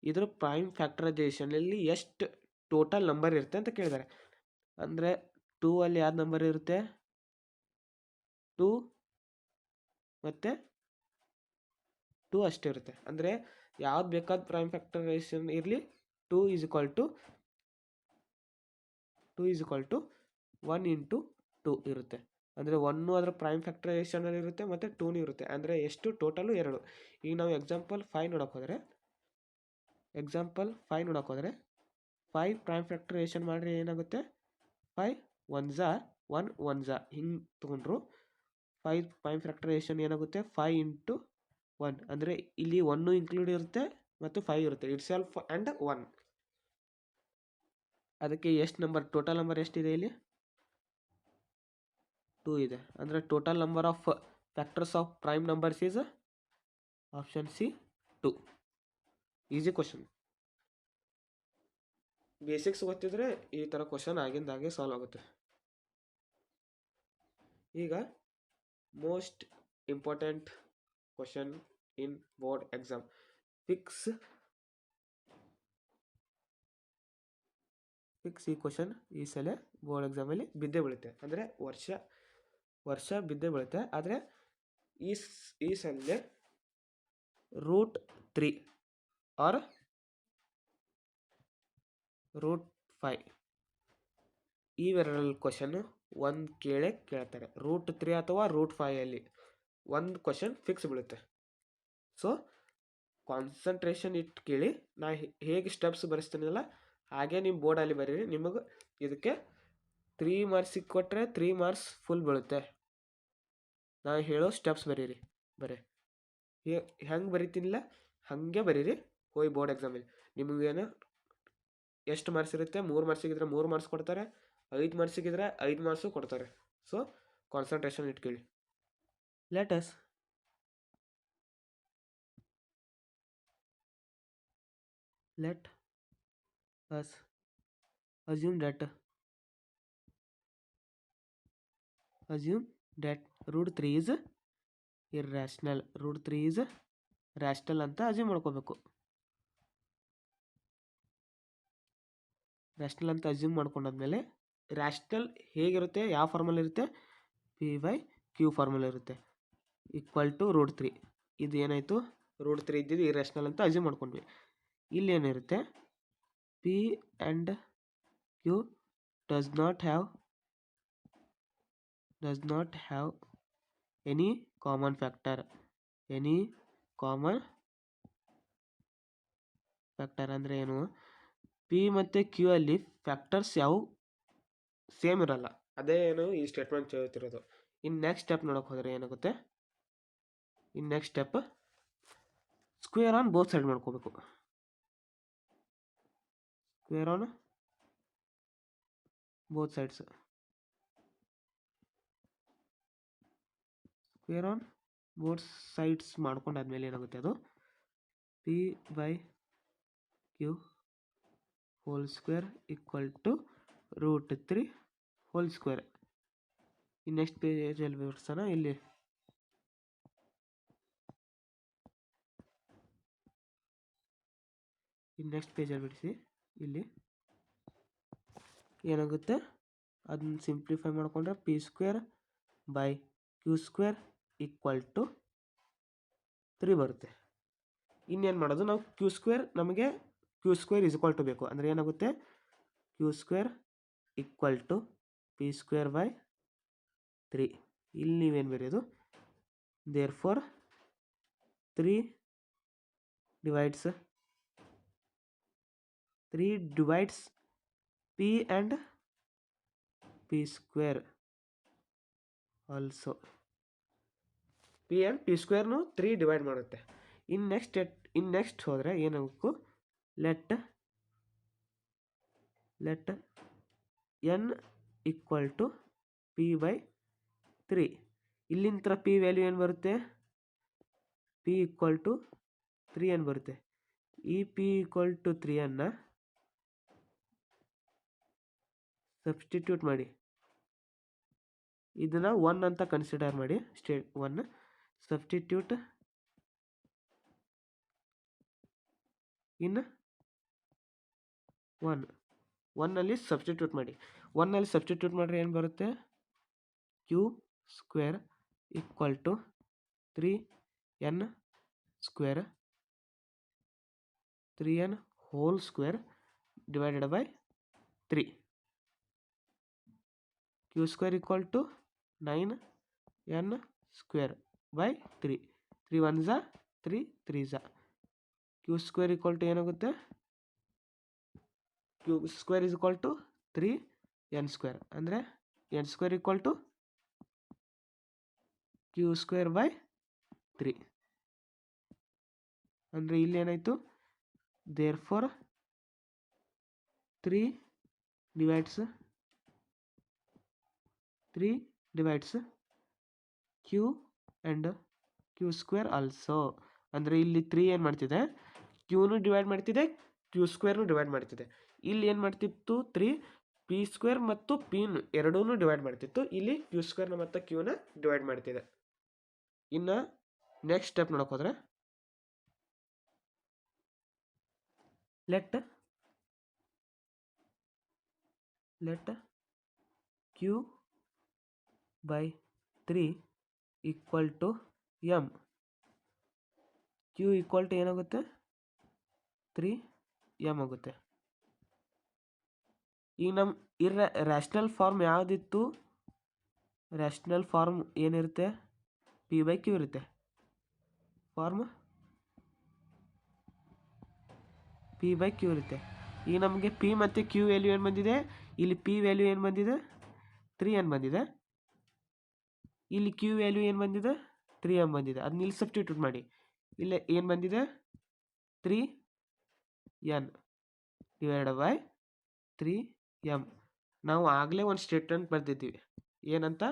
ಇದ್ರ ಪ್ರೈಮ್ ಫ್ಯಾಕ್ಟರೈಸೇಷನಲ್ಲಿ ಎಷ್ಟು ಟೋಟಲ್ ನಂಬರ್ ಇರುತ್ತೆ ಅಂತ ಕೇಳಿದ್ದಾರೆ. ಅಂದರೆ 2 ಅಲ್ಲಿ ಯಾವ್ದು ನಂಬರ್ ಇರುತ್ತೆ, 2 ಮತ್ತು 2 ಅಷ್ಟೇ ಇರುತ್ತೆ. ಅಂದರೆ ಯಾವ್ದು ಬೇಕಾದ ಪ್ರೈಮ್ ಫ್ಯಾಕ್ಟರೈಸೇಷನ್ ಇರಲಿ, 2 ಈಸ್ ಈಕ್ವಲ್ ಟು 1 ಇಂಟು 2 ಇರುತ್ತೆ. ಅಂದರೆ 1 ಅದರ ಪ್ರೈಮ್ ಫ್ಯಾಕ್ಟರೈಸೇಷನಲ್ಲಿ ಇರುತ್ತೆ ಮತ್ತು 2 ಇರುತ್ತೆ. ಅಂದರೆ ಎಷ್ಟು ಟೋಟಲು 2. ಈಗ ನಾವು ಎಕ್ಸಾಂಪಲ್ 5 ನೋಡೋಕೆ ಹೋದರೆ 5 ಪ್ರೈಮ್ ಫ್ಯಾಕ್ಟರೈಸೇಷನ್ ಮಾಡಿದ್ರೆ ಏನಾಗುತ್ತೆ, 5 1 1 ಹಿಂಗೆ ತೊಗೊಂಡ್ರು 5 ಪ್ರೈಮ್ ಫ್ಯಾಕ್ಟರೈಸೇಷನ್ ಏನಾಗುತ್ತೆ 5 ಇಂಟು 1, ಅಂದರೆ ಇಲ್ಲಿ 1 ಇನ್ಕ್ಲೂಡ್ ಇರುತ್ತೆ ಮತ್ತು 5 ಇರುತ್ತೆ, ಇಟ್ ಸೆಲ್ಫ್ ಆ್ಯಂಡ್ 1. ಅದಕ್ಕೆ ಎಷ್ಟು ನಂಬರ್, ಟೋಟಲ್ ನಂಬರ್ ಎಷ್ಟಿದೆ ಇಲ್ಲಿ 2 ಇದೆ. ಅಂದರೆ total number of factors of prime numbers is option C 2. Easy question. Basics ಗೊತ್ತಿದ್ರೆ ಈ ಥರ ಕ್ವಶನ್ ಆಗಿಂದಾಗೆ ಸಾಲ್ವ್ ಆಗುತ್ತೆ. ಈಗ most important question in board exam. Fix ಈ ಕ್ವಶನ್ ಈ ಸಲ ಬೋರ್ಡ್ ಎಕ್ಸಾಮಲ್ಲಿ ಬಿದ್ದೇ ಬೀಳುತ್ತೆ. ಅಂದರೆ ವರ್ಷ ಬಿದ್ದೇ ಬೀಳುತ್ತೆ. ಆದರೆ ಈ ಸಲ √3 ಆರ್ √5 ಇವೆರಡು ಕ್ವಶನ್ ಒಂದು ಕೇಳ್ತಾರೆ. √3 ಅಥವಾ √5 ಅಲ್ಲಿ ಒಂದು ಕ್ವಶನ್ ಫಿಕ್ಸ್ ಬೀಳುತ್ತೆ. ಸೊ ಕಾನ್ಸಂಟ್ರೇಷನ್ ಇಟ್ಟು ಕೇಳಿ. ನಾ ಹೇಗೆ ಸ್ಟೆಪ್ಸ್ ಬರೆಸ್ತೀನಲ್ಲ ಹಾಗೆ ನಿಮ್ಮ ಬೋರ್ಡಲ್ಲಿ ಬರೀರಿ. ನಿಮಗೆ ಇದಕ್ಕೆ 3 ಮಾರ್ಕ್ಸಿಗೆ ಕೊಟ್ಟರೆ 3 ಮಾರ್ಕ್ಸ್ ಫುಲ್ ಬೀಳುತ್ತೆ. ನಾ ಹೇಳೋ ಸ್ಟೆಪ್ಸ್ ಬರೀರಿ. ಹೆಂಗೆ ಬರಿತೀನಿಲ್ಲ ಹಾಗೆ ಬರೀರಿ. ಹೋಗಿ ಬೋರ್ಡ್ ಎಕ್ಸಾಮಲ್ಲಿ ನಿಮಗೇನು ಎಷ್ಟು ಮಾರ್ಕ್ಸ್ ಇರುತ್ತೆ, 3 ಮಾರ್ಕ್ಸಿಗಿದ್ರೆ 3 ಮಾರ್ಕ್ಸ್ ಕೊಡ್ತಾರೆ, 5 ಮಾರ್ಕ್ಸಿಗಿದ್ರೆ 5 ಮಾರ್ಕ್ಸು ಕೊಡ್ತಾರೆ. ಸೊ ಕಾನ್ಸಂಟ್ರೇಷನ್ ಇಟ್ಕೊಳ್ಳಿ. Let us assume that root 3 is irrational. root 3 is rational ಅಂತ ಅಸ್ಯೂಮ್ ಮಾಡ್ಕೋಬೇಕು. ರ್ಯಾಷನಲ್ ಅಂತ ಅಸ್ಯೂಮ್ ಮಾಡ್ಕೊಂಡಾದ್ಮೇಲೆ ರ್ಯಾಷನಲ್ ಹೇಗಿರುತ್ತೆ, ಯಾವ ಫಾರ್ಮಲ್ ಇರುತ್ತೆ, P/Q ಫಾರ್ಮಲ್ ಇರುತ್ತೆ, ಈಕ್ವಲ್ ಟು ರೂಟ್ 3. ಇದು ಏನಾಯಿತು, ರೂಟ್ 3 ಇದ್ದಿದ್ದು ಇರ್ಯಾಷನಲ್ ಅಂತ ಅಸ್ಯೂಮ್ ಮಾಡ್ಕೊಂಡ್ವಿ. ಇಲ್ಲಿ ಏನಿರುತ್ತೆ, P and Q does not have any common factor. ಅಂದರೆ ಏನು, P ಮತ್ತು Q ಅಲ್ಲಿ ಫ್ಯಾಕ್ಟರ್ಸ್ ಯಾವ ಸೇಮ್ ಇರಲ್ಲ. ಅದೇ ಏನು ಈ ಸ್ಟೇಟ್ಮೆಂಟ್ ಹೇಳ್ತಿರೋದು. ಇನ್ನು ನೆಕ್ಸ್ಟ್ ಸ್ಟೆಪ್ ನೋಡೋಕೆ ಹೋದರೆ ಏನಾಗುತ್ತೆ, ಸ್ಕ್ವೇರ್ ಆನ್ ಬೋತ್ ಸೈಡ್ ಮಾಡ್ಕೋಬೇಕು. ಸ್ಕ್ವೇರ್ ಆನ್ ಬೋತ್ ಸೈಡ್ಸ್, ಮಾಡ್ಕೊಂಡಾದ್ಮೇಲೆ ಏನಾಗುತ್ತೆ, ಅದು P/Q whole square equal to root 3 whole square. ಈ ನೆಕ್ಸ್ಟ್ ಪೇಜಲ್ಲಿ ಬಿಡಿಸೋಣ. ಇಲ್ಲಿ ನೆಕ್ಸ್ಟ್ ಪೇಜಲ್ಲಿ ಬಿಡಿಸಿ. ಇಲ್ಲಿ ಏನಾಗುತ್ತೆ, ಅದನ್ನ ಸಿಂಪ್ಲಿಫೈ ಮಾಡಿಕೊಂಡ್ರೆ P²/Q² ಈಕ್ವಲ್ ಟು 3 ಬರುತ್ತೆ. ಇನ್ನೇನು ಮಾಡೋದು, ನಾವು ನಮಗೆ Q² ಇಸ್ ಈಕ್ವಲ್ ಟು ಬೇಕು. ಅಂದರೆ ಏನಾಗುತ್ತೆ, Q² ಈಕ್ವಲ್ ಟು P²/3. ಇಲ್ಲಿ ನೀವೇನು ಬರೆಯೋದು, therefore 3 divides P and P² also. P and P²ನು 3 divide ಮಾಡುತ್ತೆ. ಇನ್ನು ನೆಕ್ಸ್ಟ್ ಹೋದರೆ ಏನಾಗಬೇಕು, let n equal to P/3. ಇಲ್ಲಿಂದ P ವ್ಯಾಲ್ಯೂ ಏನು ಬರುತ್ತೆ, P ಈಕ್ವಲ್ ಟು 3n ಬರುತ್ತೆ. ಈ P equal to 3n substitute ಮಾಡಿ, ಇದನ್ನು 1 ಅಂತ ಕನ್ಸಿಡರ್ ಮಾಡಿ. ಸ್ಟೇಟ್ 1 ಸಬ್ಸ್ಟಿಟ್ಯೂಟ್ ಇನ್ 1ನಲ್ಲಿ ಸಬ್ಸ್ಟಿಟ್ಯೂಟ್ ಮಾಡಿ. 1ನಲ್ಲಿ ಸಬ್ಸ್ಟಿಟ್ಯೂಟ್ ಮಾಡಿದ್ರೆ ಏನು ಬರುತ್ತೆ, Q² equal to 3n whole square divided by 3. Q² equal to 9n² / 3. 3 1 ಝಾ 3 3 ಝಾ. Q² ಈಕ್ವಲ್ ಟು ಏನಾಗುತ್ತೆ, Q² is equal to 3n². ಅಂದರೆ n² ಈಕ್ವಲ್ ಟು Q²/3. ಅಂದರೆ ಇಲ್ಲಿ ಏನಾಯಿತು, therefore 3 divides Q and Q² also. ಅಂದರೆ ಇಲ್ಲಿ 3 ಏನು ಮಾಡ್ತಿದೆ, Qನು ಡಿವೈಡ್ ಮಾಡ್ತಿದೆ, Q² ಡಿವೈಡ್ ಮಾಡ್ತಿದೆ. ಇಲ್ಲಿ ಏನು ಮಾಡ್ತಿತ್ತು, 3 P² ಮತ್ತು Pನು ಎರಡೂ ಡಿವೈಡ್ ಮಾಡ್ತಿತ್ತು. ಇಲ್ಲಿ Q² ಮತ್ತು Qನ ಡಿವೈಡ್ ಮಾಡ್ತಿದೆ. ಇನ್ನು ನೆಕ್ಸ್ಟ್ ಸ್ಟೆಪ್ ನೋಡೋಕೆ ಹೋದರೆ, let Q/3 equal to m. Q equal to ಏನಾಗುತ್ತೆ, 3m ಆಗುತ್ತೆ. ಈಗ ನಮ್ಮ ರ್ಯಾಷನಲ್ ಫಾರ್ಮ್ ಯಾವುದಿತ್ತು, ರ್ಯಾಷನಲ್ ಫಾರ್ಮ್ ಏನಿರುತ್ತೆ, P/Q ಇರುತ್ತೆ. ಫಾರ್ಮ್ P/Q ಇರುತ್ತೆ. ಈಗ ನಮಗೆ P ಮತ್ತು Q ವ್ಯಾಲ್ಯೂ ಏನು ಬಂದಿದೆ, ಇಲ್ಲಿ P ವ್ಯಾಲ್ಯೂ ಏನು ಬಂದಿದೆ, 3n ಬಂದಿದೆ. ಇಲ್ಲಿ Q ವ್ಯಾಲ್ಯೂ ಏನು ಬಂದಿದೆ, 3m ಬಂದಿದೆ. ಅದನ್ನ ಇಲ್ಲಿ ಸಬ್ಸ್ಟಿಟ್ಯೂಟ್ ಮಾಡಿ. ಇಲ್ಲಿ ಏನು ಬಂದಿದೆ, 3 ಎನ್ ಡಿವೈಡೆಡ್ ಬೈ 3m. ನಾವು ಆಗಲೇ ಒಂದು ಸ್ಟೇಟ್ಮೆಂಟ್ ಬರೆದಿದ್ದೀವಿ ಏನಂತ,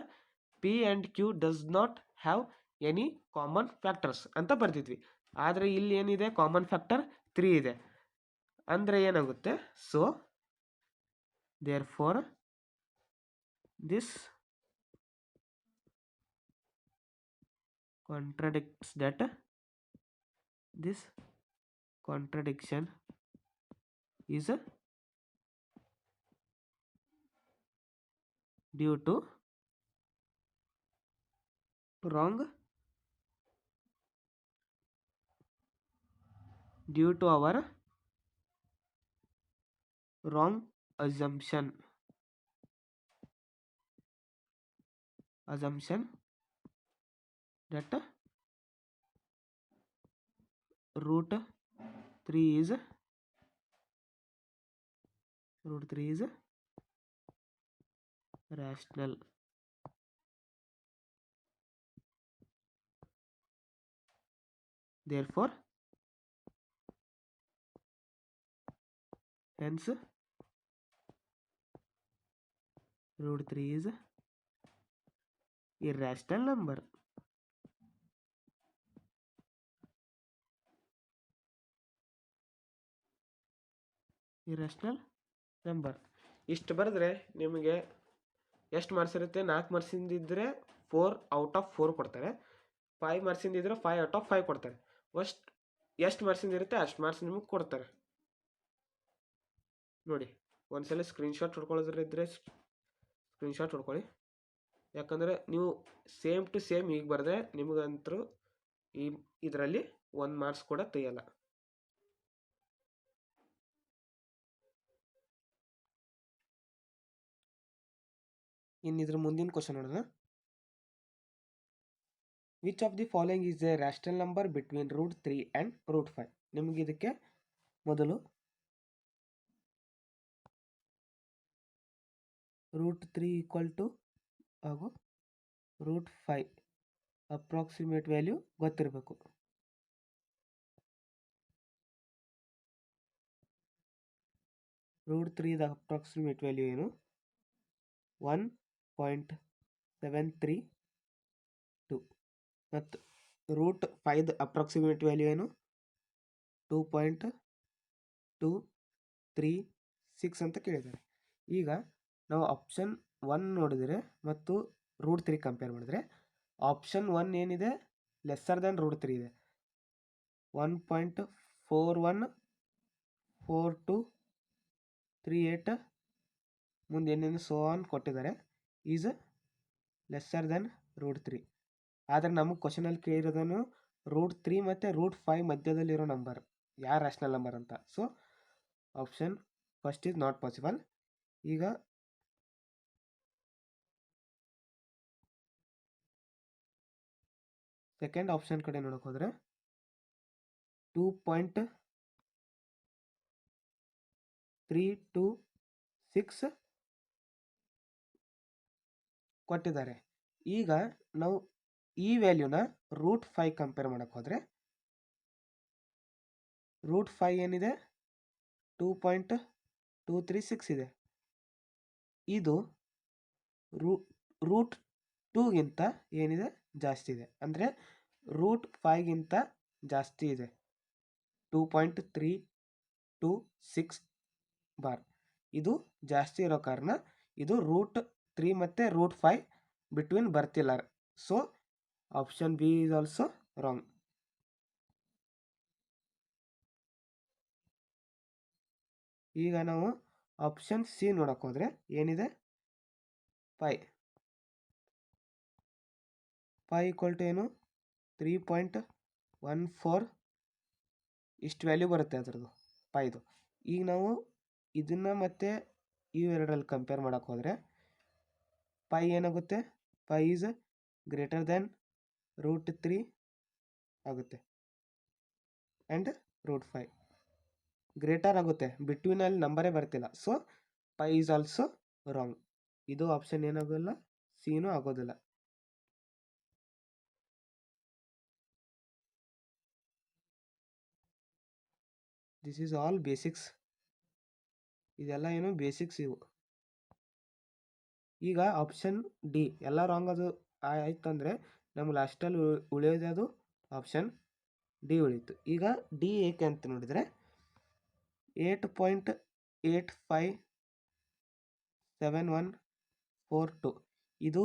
P and Q does not have any common factors ಅಂತ ಬರೆದಿದ್ವಿ. ಆದರೆ ಇಲ್ಲಿ ಏನಿದೆ, ಕಾಮನ್ ಫ್ಯಾಕ್ಟರ್ 3 ಇದೆ. ಅಂದರೆ ಏನಾಗುತ್ತೆ, so therefore this contradicts that this contradiction is due to our wrong assumption that root 3 is rational. Therefore, hence root 3 is irrational number. Irrational number. ಇಷ್ಟು ಬರೆದ್ರೆ ನಿಮಗೆ ಎಷ್ಟು ಮಾರ್ಕ್ಸ್ ಇರುತ್ತೆ, 4 ಮಾರ್ಕ್ಸಿಂದಿದ್ದರೆ 4 ಔಟ್ ಆಫ್ 4 ಕೊಡ್ತಾರೆ, 5 ಮಾರ್ಕ್ಸಿಂದಿದ್ದರೆ 5 ಔಟ್ ಆಫ್ 5 ಕೊಡ್ತಾರೆ. ಎಷ್ಟು ಮಾರ್ಕ್ಸಿಂದ ಇರುತ್ತೆ ಅಷ್ಟು ಮಾರ್ಕ್ಸ್ ನಿಮಗೆ ಕೊಡ್ತಾರೆ. ನೋಡಿ, ಒಂದ್ಸಲ ಸ್ಕ್ರೀನ್ಶಾಟ್ ಹೊಡ್ಕೊಳ್ಳೋದ್ರಿದ್ರೆ ಸ್ಕ್ರೀನ್ಶಾಟ್ ಹೊಡ್ಕೊಳ್ಳಿ. ಯಾಕಂದರೆ ನೀವು ಸೇಮ್ ಟು ಸೇಮ್ ಈಗ ಬರೆದ್ರೆ ನಿಮಗಂತರೂ ಇದರಲ್ಲಿ 1 ಮಾರ್ಕ್ಸ್ ಕೂಡ ತೆಗೆಯಲ್ಲ. ಇನ್ನಿದ್ರ ಮುಂದಿನ ಕ್ವಶನ್ ನೋಡೋಣ. Which of the following is a rational number between root 3 and root 5? ನಿಮಗೆ ಇದಕ್ಕೆ ಮೊದಲು ರೂಟ್ 3 ಈಕ್ವಲ್ ಟು ಹಾಗೂ ರೂಟ್ 5 ಅಪ್ರಾಕ್ಸಿಮೇಟ್ ವ್ಯಾಲ್ಯೂ ಗೊತ್ತಿರಬೇಕು. ರೂಟ್ 3ದ ಅಪ್ರಾಕ್ಸಿಮೇಟ್ ವ್ಯಾಲ್ಯೂ ಏನು? 1.732 ಮತ್ತು ರೂಟ್ 5ದ ಅಪ್ರಾಕ್ಸಿಮೇಟ್ ವ್ಯಾಲ್ಯೂ ಏನು? 2.236 ಅಂತ ಕೇಳಿದ್ದಾರೆ. ಈಗ ನಾವು ಆಪ್ಷನ್ 1 ನೋಡಿದರೆ ಮತ್ತು ರೂಟ್ 3 ಕಂಪೇರ್ ಮಾಡಿದರೆ, ಆಪ್ಷನ್ 1 ಏನಿದೆ, ಲೆಸ್ಸರ್ ದೆನ್ ರೂಟ್ 3 ಇದೆ. 1.414238 ಮುಂದೆ ಏನೇನು ಸೋ ಆನ್ ಕೊಟ್ಟಿದ್ದಾರೆ, ಈಸ್ ಲೆಸ್ಸರ್ ದೆನ್ ರೂಟ್ 3. ಆದರೆ ನಮಗೆ ಕ್ವಶನಲ್ಲಿ ಕೇಳಿರೋದನ್ನು ರೂಟ್ 3 ಮತ್ತು ರೂಟ್ 5 ಮಧ್ಯದಲ್ಲಿರೋ ನಂಬರ್ ಯಾರು ರ್ಯಾಷನಲ್ ನಂಬರ್ ಅಂತ. So option first is not possible. ಈಗ ಸೆಕೆಂಡ್ ಆಪ್ಷನ್ ಕಡೆ ನೋಡೋಕೆ ಹೋದರೆ 2.326 ಕೊಟ್ಟಿದ್ದಾರೆ. ಈಗ ನಾವು ಈ ವ್ಯಾಲ್ಯೂನ ರೂಟ್ 5 ಕಂಪೇರ್ ಮಾಡೋಕೆ ಹೋದರೆ, ರೂಟ್ 5 ಏನಿದೆ 2.236 ಇದೆ. ಇದು ರೂಟ್ 2ಗಿಂತ ಏನಿದೆ ಜಾಸ್ತಿ ಇದೆ, ಅಂದರೆ ರೂಟ್ 5ಗಿಂತ ಜಾಸ್ತಿ ಇದೆ 2.326 ಬಾರ್. ಇದು ಜಾಸ್ತಿ ಇರೋ ಕಾರಣ ಇದು ರೂಟ್ 3 ಮತ್ತು ರೂಟ್ 5 ಬಿಟ್ವೀನ್ ಬರ್ತಿಲ್ಲ. So option B is also wrong. ಈಗ ನಾವು ಆಪ್ಷನ್ ಸಿ ನೋಡೋಕೆ ಹೋದರೆ ಏನಿದೆ, 5 ಈಕ್ವಲ್ ಟು ಏನು 3.14 ಇಷ್ಟು ವ್ಯಾಲ್ಯೂ ಬರುತ್ತೆ ಅದರದ್ದು 5. ಈಗ ನಾವು ಇದನ್ನು ಮತ್ತು ಇವೆರಡರಲ್ಲಿ ಕಂಪೇರ್ ಮಾಡೋಕೆ ಹೋದರೆ 5 ಏನಾಗುತ್ತೆ, 5 ಈಸ್ ಗ್ರೇಟರ್ ದೆನ್ ರೂಟ್ 3 ಆಗುತ್ತೆ ಆ್ಯಂಡ್ ರೂಟ್ 5 ಗ್ರೇಟರ್ ಆಗುತ್ತೆ, ಬಿಟ್ವೀನಲ್ಲಿ ನಂಬರೇ ಬರ್ತಿಲ್ಲ. So 5 is also wrong. ಇದು ಆಪ್ಷನ್ ಏನಾಗೋಲ್ಲ, ಸಿನೂ ಆಗೋದಿಲ್ಲ. This is all basics. ಇದೆಲ್ಲ ಏನು ಬೇಸಿಕ್ಸ್ ಇವು. ಈಗ ಆಪ್ಷನ್ ಡಿ ಎಲ್ಲ ರಾಂಗ್ ಅದು ಆಯ್ತಂದರೆ ನಮ್ಗೆ ಲಾಸ್ಟಲ್ಲಿ ಉಳಿಯೋದು ಆಪ್ಷನ್ ಡಿ ಉಳೀತು. ಈಗ ಡಿ ಏಕೆ ಅಂತ ನೋಡಿದರೆ 8.857142 ಇದು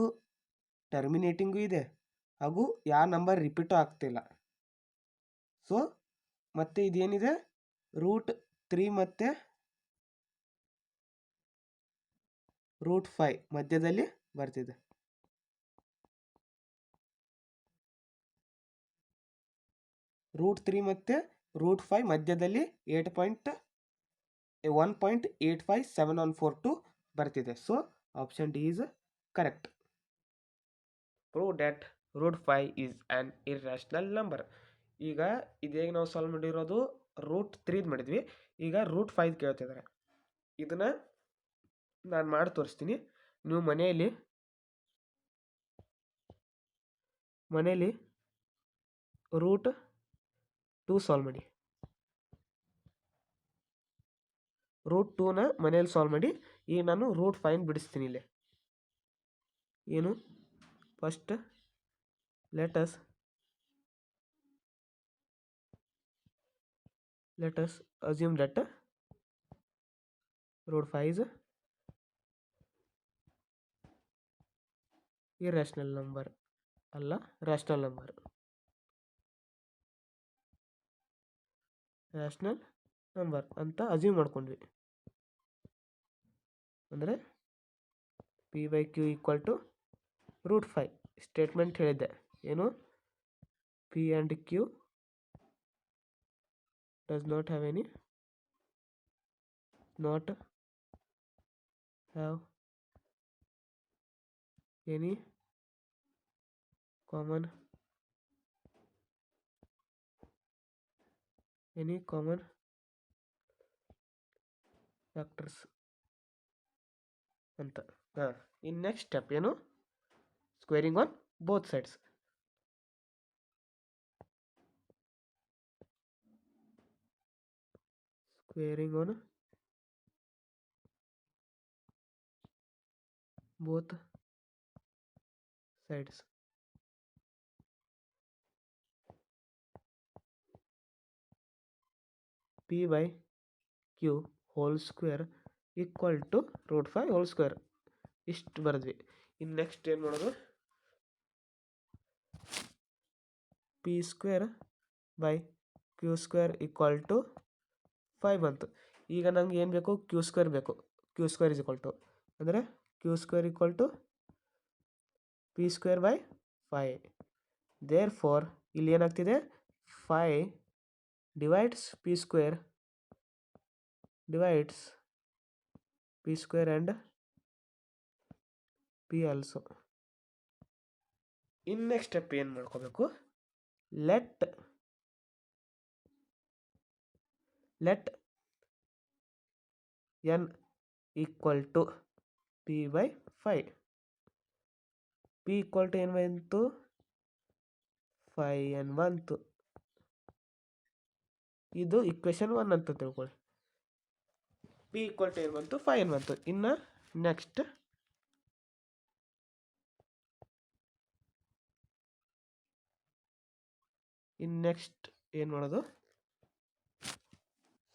ಟರ್ಮಿನೇಟಿಂಗು ಇದೆ ಹಾಗೂ ಯಾವ ನಂಬರ್ ರಿಪೀಟು ಆಗ್ತಿಲ್ಲ. ಸೊ ಮತ್ತೆ ಇದೇನಿದೆ √3 ಮತ್ತು √5 ಮಧ್ಯದಲ್ಲಿ ಬರ್ತಿದೆ. √3 ಮತ್ತು √5 ಮಧ್ಯದಲ್ಲಿ 1.857142 ಬರ್ತಿದೆ. So option D is correct. Prove that √5 is an irrational number. ಈಗ ಇದೇಗ ನಾವು ಸಾಲ್ವ್ ಮಾಡಿರೋದು √3 ಮಾಡಿದ್ವಿ. ಈಗ √5 ಕೇಳ್ತಿದ್ದಾರೆ. ಇದನ್ನು ನಾನು ಮಾಡಿ ತೋರಿಸ್ತೀನಿ. ನೀವು ಮನೆಯಲ್ಲಿ √2 ಸಾಲ್ವ್ ಮಾಡಿ. √2ನ ಮನೇಲಿ ಸಾಲ್ವ್ ಮಾಡಿ. ಈಗ ನಾನು √5 ಬಿಡಿಸ್ತೀನಿ ಇಲ್ಲಿ. ಏನು first let us assume that √5 is irrational number ಅಲ್ಲ rational number. rational number ಅಂತ ಅಸ್ಯೂಮ್ ಮಾಡ್ಕೊಂಡ್ವಿ. ಅಂದರೆ p/q = √5 ಸ್ಟೇಟ್ಮೆಂಟ್ ಹೇಳಿದ್ದೆ. ಏನು p and q does not have any common factors ಅಂತ. ಇನ್ ನೆಕ್ಸ್ಟ್ ಸ್ಟೆಪ್ ಏನು squaring on both sides. squaring on both sides. p/q whole square equal to √5 whole square. ಇಷ್ಟು ಬರೆದ್ವಿ. ಇನ್ನು ನೆಕ್ಸ್ಟ್ ಏನು ಮಾಡೋದು p²/q² = 5 ಬಂತು. ಈಗ ನಂಗೆ ಏನು ಬೇಕು q² ಬೇಕು. q² ಅಂದರೆ q² = p²/5. therefore ಇಲ್ಲಿ ಏನಾಗ್ತಿದೆ 5 divides p² and p also. In next step ಏನು ಮಾಡ್ಕೋಬೇಕು let n equal to p/5. p equal to ಏನು ಬಂತು 5n ಬಂತು. ಇದು ಇಕ್ವೇಶನ್ 1 ಅಂತ ತಿಳ್ಕೊಳ್ಳಿ. p equal to ಏನು ಬಂತು 5n ಬಂತು. ಇನ್ನು ನೆಕ್ಸ್ಟ್ ಏನು ಮಾಡೋದು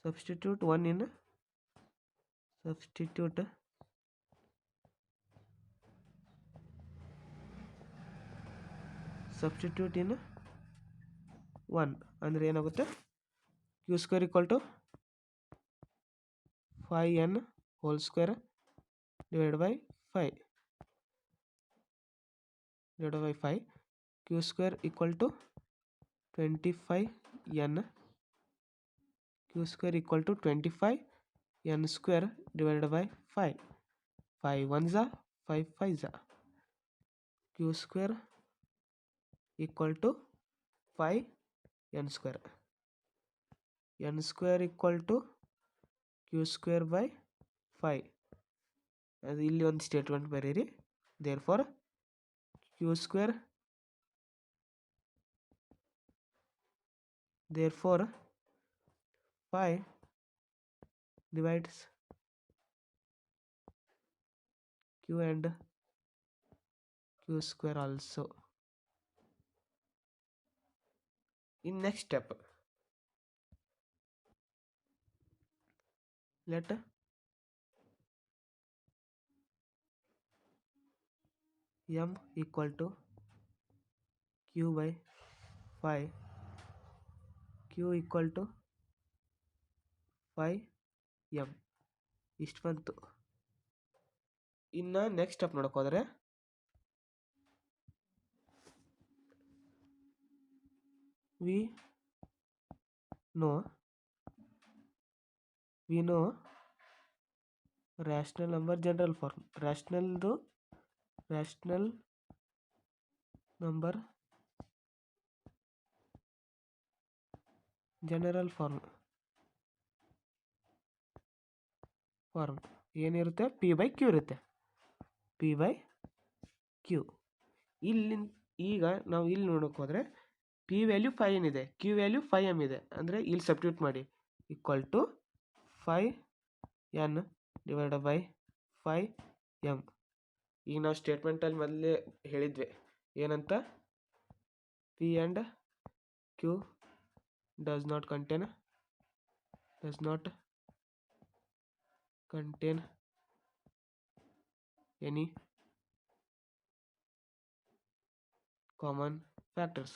substitute 1 in 1 ಅಂದರೆ ಏನಾಗುತ್ತೆ q² = 5n whole square divided by 5 q² = 25n square divided by 5. 5 1s 5 5s. q² = 5n square. n square = q²/5. ಅದು ಇಲ್ಲಿ ಒಂದು ಸ್ಟೇಟ್ಮೆಂಟ್ ಬರೀರಿ. therefore 5 divides q and q square also. In next step, let m equal to q by 5, q equal to 5m ಇಷ್ಟು ಬಂತು. ಇನ್ನು ನೆಕ್ಸ್ಟ್ ಸ್ಟೆಪ್ ನೋಡೋಕ್ಕೋದ್ರೆ we know rational number general form. rational number general form ಏನಿರುತ್ತೆ, ಪಿ ಬೈ ಕ್ಯೂ ಇರುತ್ತೆ. P by Q. ಇಲ್ಲಿ ಈಗ ನಾವು ಇಲ್ಲಿ ನೋಡೋಕೆ ಹೋದರೆ ಪಿ ವ್ಯಾಲ್ಯೂ 5 ಏನಿದೆ, ಕ್ಯೂ ವ್ಯಾಲ್ಯೂ 5m ಇದೆ. ಅಂದರೆ ಇಲ್ಲಿ ಸಬ್ಸ್ಟಿಟ್ಯೂಟ್ ಮಾಡಿ equal to 5n divide by 5m. ಈಗ ನಾವು ಸ್ಟೇಟ್ಮೆಂಟಲ್ಲಿ ಮೊದಲೇ ಹೇಳಿದ್ವಿ ಏನಂತ, P and Q does not contain any common factors.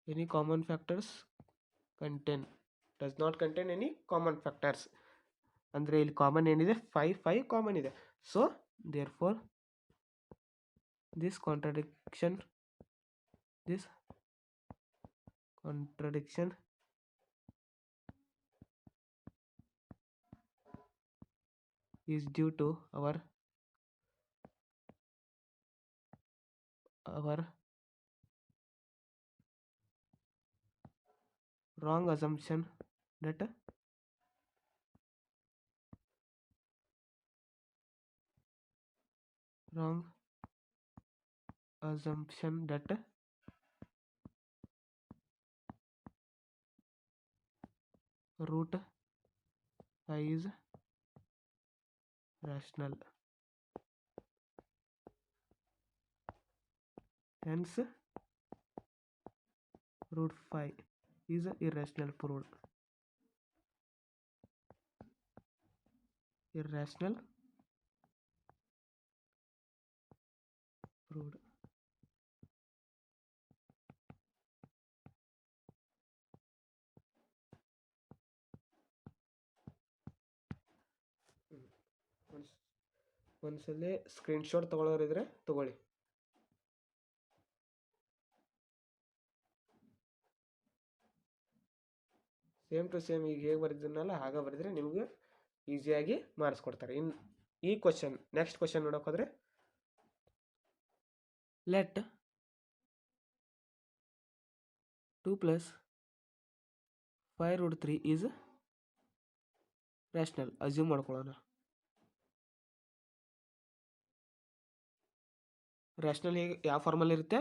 Any common factors does not contain any common factors. ಅಂದರೆ ಇಲ್ಲಿ ಕಾಮನ್ ಏನಿದೆ, 5 ಕಾಮನ್ ಇದೆ. So therefore this contradiction is due to our wrong assumption that root 5 is rational. Hence root 5 is irrational proved. ಒಂದ್ಸಲ ಸ್ಕ್ರೀನ್ಶಾಟ್ ತಗೊಳ್ಳೋರಿದ್ರೆ ತಗೊಳ್ಳಿ. ಸೇಮ್ ಟು ಸೇಮ್ ಈಗ ಹೇಗೆ ಬರೆದಿದ್ನಲ್ಲ ಹಾಗೆ ಬರೆದ್ರೆ ನಿಮಗೆ ಈಸಿಯಾಗಿ ಮಾರ್ಕ್ಸ್ ಕೊಡ್ತಾರೆ. ಇನ್ನು ಈ ಕ್ವಶನ್, ನೆಕ್ಸ್ಟ್ ಕ್ವಶನ್ ನೋಡೋಕ್ಕೋದ್ರೆ, ಲೆಟ್ 2 + 5√3 ಈಸ್ ರ್ಯಾಷನಲ್. ಅಸ್ಯೂಮ್ ಮಾಡ್ಕೊಳ್ಳೋಣ. ರ್ಯಾಷನಲ್ ಹೇಗೆ, ಯಾವ ಫಾರ್ಮಲ್ಲಿ ಇರುತ್ತೆ,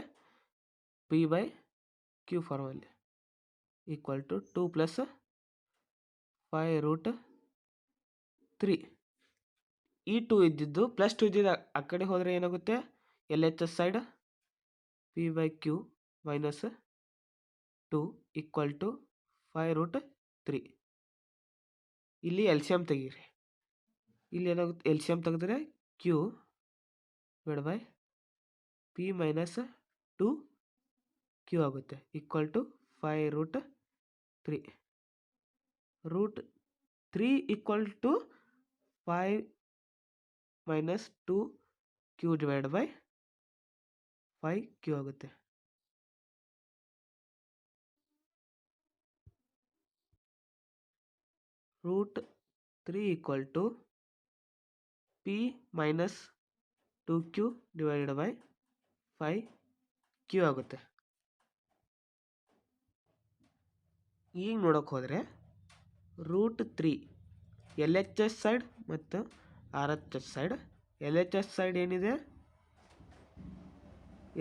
ಪಿ ಬೈ ಕ್ಯೂ ಫಾರ್ಮಲ್ಲಿ ಈಕ್ವಲ್ ಟು 2 + 5√3. ಈ 2 ಇದ್ದಿದ್ದು +2 ಇದ್ದಿದ್ದು ಆ ಕಡೆ ಹೋದರೆ ಏನಾಗುತ್ತೆ, L H S side P by Q -2 equal to 5√3. ಇಲ್ಲಿ ಎಲ್ ಸಿ ಎಮ್ ತೆಗೀರಿ. ಇಲ್ಲಿ ಏನಾಗುತ್ತೆ, ಎಲ್ ಸಿ ಎಮ್ ತೆಗೆದ್ರೆ Q divide by P -2 Q ಆಗುತ್ತೆ equal to 5√3. √3 equal to 5 - 2 Q divide by 5 Q ಆಗುತ್ತೆ. √3 equal to P -2 Q divide by 5 Q ಆಗುತ್ತೆ. ಈಗ ನೋಡೋಕೆ ಹೋದರೆ √3 ಎಲ್ ಎಚ್ ಎಸ್ ಸೈಡ್ ಮತ್ತು R H S side. L H S side ಏನಿದೆ,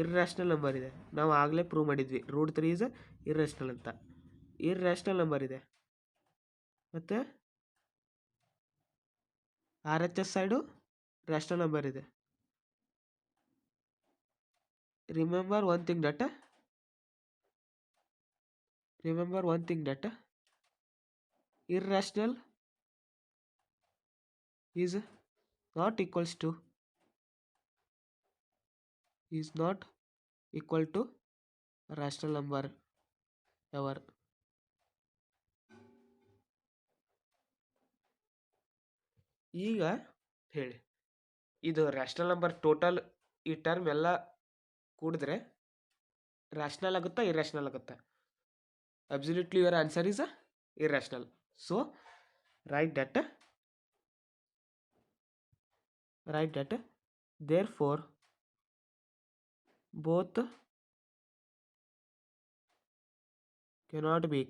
ಇರ್ರ್ಯಾಷನಲ್ ನಂಬರ್ ಇದೆ. ನಾವು ಆಗಲೇ ಪ್ರೂವ್ ಮಾಡಿದ್ವಿ √3 ಈಸ್ ಇರ್ರೇಷನಲ್ ಅಂತ. ಇರ್ರೇಷನಲ್ ನಂಬರ್ ಇದೆ. ಮತ್ತು R H S side rational number ಇದೆ. Remember one thing that irrational is not equals to rational number ever. ಈಗ ಹೇಳಿ, ಇದು ರ್ಯಾಷನಲ್ ನಂಬರ್ ಟೋಟಲ್ ಈ ಟರ್ಮ್ ಎಲ್ಲ ಕೂಡಿದ್ರೆ ರ್ಯಾಷನಲ್ ಆಗುತ್ತಾ ಇರ್ಯಾಷನಲ್ ಆಗುತ್ತಾ? Absolutely your answer is irrational. So write that therefore both cannot be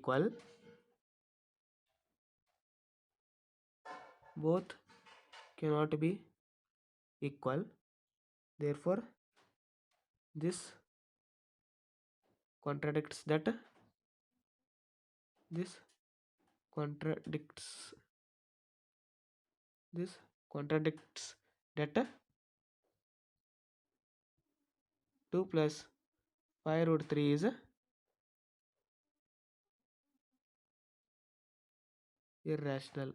equal, therefore this contradicts that 2 plus 5 root 3 is irrational.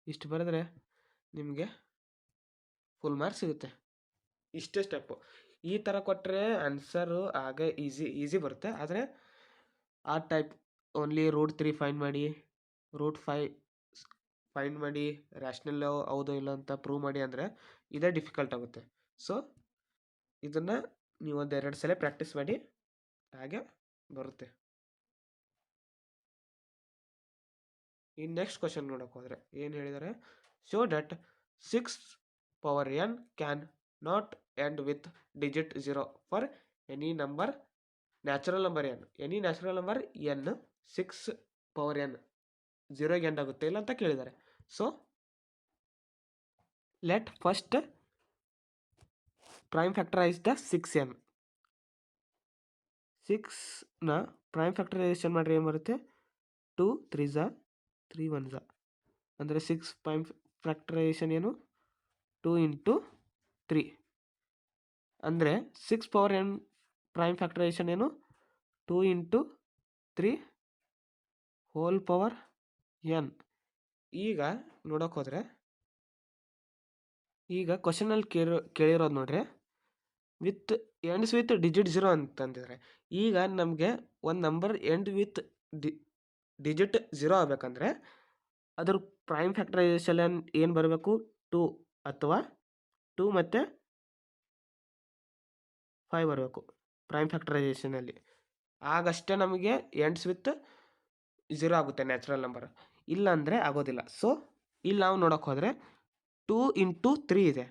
ಇಷ್ಟು ಬರೆದ್ರೆ ನಿಮಗೆ ಫುಲ್ ಮಾರ್ಕ್ಸ್ ಸಿಗುತ್ತೆ. ಇಷ್ಟೇ ಸ್ಟೆಪ್ಪು. ಈ ಥರ ಕೊಟ್ಟರೆ ಆನ್ಸರು ಆಗ ಈಸಿ ಬರುತ್ತೆ. ಆದರೆ ಆ ಟೈಪ್ ಓನ್ಲಿ ರೂಟ್ 3 ಫೈಂಡ್ ಮಾಡಿ, ರೂಟ್ 5 ಫೈಂಡ್ ಮಾಡಿ, ರ್ಯಾಷನಲ್ ಹೌದು ಇಲ್ಲ ಅಂತ ಪ್ರೂವ್ ಮಾಡಿ ಅಂದರೆ ಇದೇ ಡಿಫಿಕಲ್ಟ್ ಆಗುತ್ತೆ. ಸೊ ಇದನ್ನು ನೀವು ಒಂದು 2 ಸಲ ಪ್ರಾಕ್ಟೀಸ್ ಮಾಡಿ, ಹಾಗೆ ಬರುತ್ತೆ. ಈ ನೆಕ್ಸ್ಟ್ ಕ್ವಶನ್ ನೋಡೋಕೆ ಹೋದರೆ ಏನು ಹೇಳಿದ್ದಾರೆ? Show that 6 power n can not end with digit 0 for any number natural number n. Any natural number n 6 power n 0ಗೆ ಎಂಡ್ ಆಗುತ್ತೆ ಇಲ್ಲ ಅಂತ ಕೇಳಿದ್ದಾರೆ. So let first prime factorise the 6n. 6ನ ಪ್ರೈಮ್ ಫ್ಯಾಕ್ಟರೈಸೇಷನ್ ಮಾಡಿದ್ರೆ ಏನು ಬರುತ್ತೆ? 2 3s 3 1s ಅಂದರೆ 6 ಪ್ರೈಮ್ ಫ್ಯಾಕ್ಟರೈಸೇಷನ್ ಏನು? 2 ಇಂಟು 3 ಅಂದರೆ 6 ಪವರ್ n ಪ್ರೈಮ್ ಫ್ಯಾಕ್ಟರೈಸೇಷನ್ ಏನು? 2 ಇಂಟು 3 ಹೋಲ್ ಪವರ್ n. ಈಗ ನೋಡೋಕೆ ಹೋದರೆ, ಈಗ ಕ್ವಶನಲ್ಲಿ ಕೇಳಿರೋದು ನೋಡ್ರಿ, ಎಂಡ್ಸ್ ವಿತ್ ಡಿಜಿಟ್ 0 ಅಂತಂದಿದ್ದಾರೆ. ಈಗ ನಮಗೆ ಒಂದು ನಂಬರ್ ಎಂಡ್ ವಿತ್ ಡಿಜಿಟ್ 0 ಆಗಬೇಕಂದ್ರೆ ಅದ್ರ ಪ್ರೈಮ್ ಫ್ಯಾಕ್ಟರೈಸೇಷನ್ ಏನು ಬರಬೇಕು? 2 ಅಥವಾ 2 ಮತ್ತು 5 ಬರಬೇಕು ಪ್ರೈಮ್ ಫ್ಯಾಕ್ಟರೈಸೇಷನಲ್ಲಿ. ಆಗಷ್ಟೇ ನಮಗೆ ಎಂಡ್ಸ್ ವಿತ್ 0 ಆಗುತ್ತೆ ನ್ಯಾಚುರಲ್ ನಂಬರ್, ಇಲ್ಲಾಂದರೆ ಆಗೋದಿಲ್ಲ. ಸೊ ಇಲ್ಲಿ ನಾವು ನೋಡೋಕೆ ಹೋದರೆ 2 ಇಂಟು 3 ಇದೆ,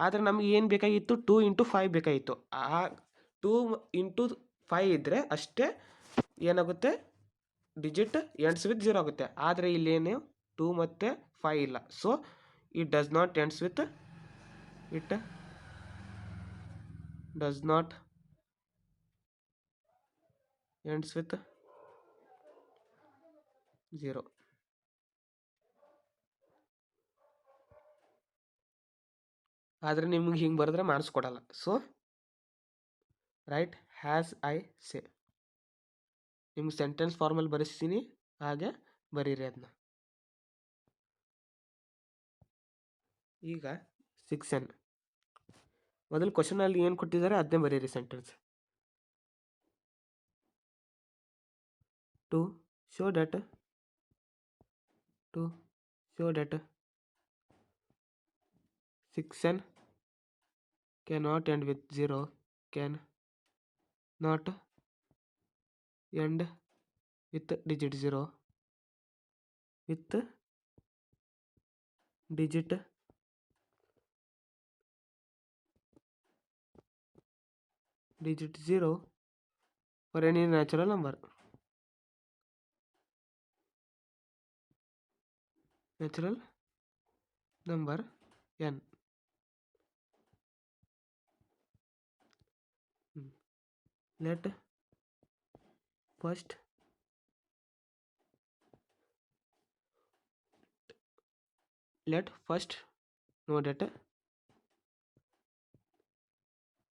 ಆದರೆ ನಮಗೆ ಏನು ಬೇಕಾಗಿತ್ತು? 2 ಇಂಟು 5 ಬೇಕಾಗಿತ್ತು. ಆ 2 ಇಂಟು 5 ಇದ್ದರೆ ಅಷ್ಟೇ ಏನಾಗುತ್ತೆ? ಡಿಜಿಟ್ ಎಂಡ್ಸ್ ವಿತ್ 0 ಆಗುತ್ತೆ. ಆದರೆ ಇಲ್ಲೇನು 2 ಮತ್ತು 5 ಇಲ್ಲ. So it does not ends with 0. ಆದರೆ ನಿಮ್ಗೆ ಹಿಂಗೆ ಬರೆದ್ರೆ ಮಾರ್ಕ್ಸ್ ಕೊಡಲ್ಲ. So right has I say. ನಿಮ್ಗೆ ಸೆಂಟೆನ್ಸ್ ಫಾರ್ಮಲ್ಲಿ ಬರೆಸ್ತೀನಿ, ಹಾಗೆ ಬರೀರಿ ಅದನ್ನ. ಈಗ 6n ಮೊದಲು ಕ್ವಶನಲ್ಲಿ ಏನು ಕೊಟ್ಟಿದ್ದಾರೆ ಅದನ್ನೇ ಬರೀರಿ sentence. To show that 6n cannot end with 0, can not end with digit 0 with digit 0 for any natural number n. let first know that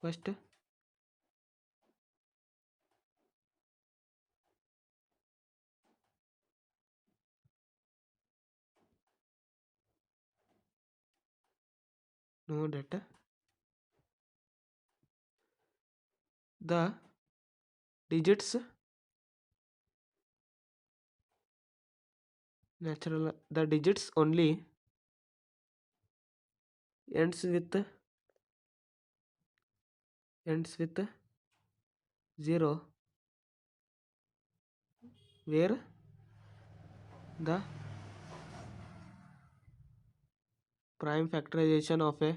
first know that the digits the digits only ends with 0 where the prime factorization of a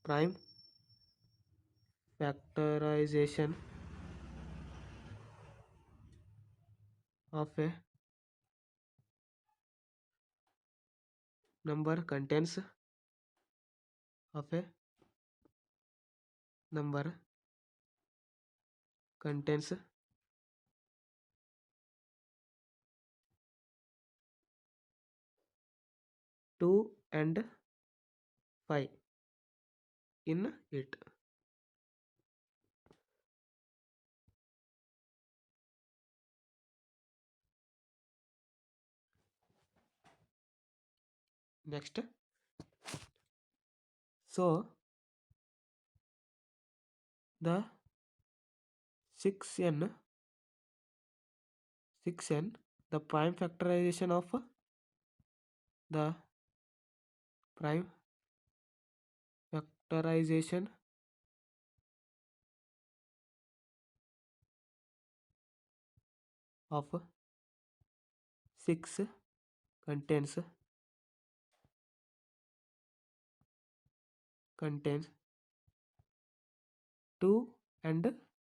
prime factorization of a number of a number contains 2 and 5 in it. Next, so the 6n the prime factorization of the prime factorization of 6 contains 2 and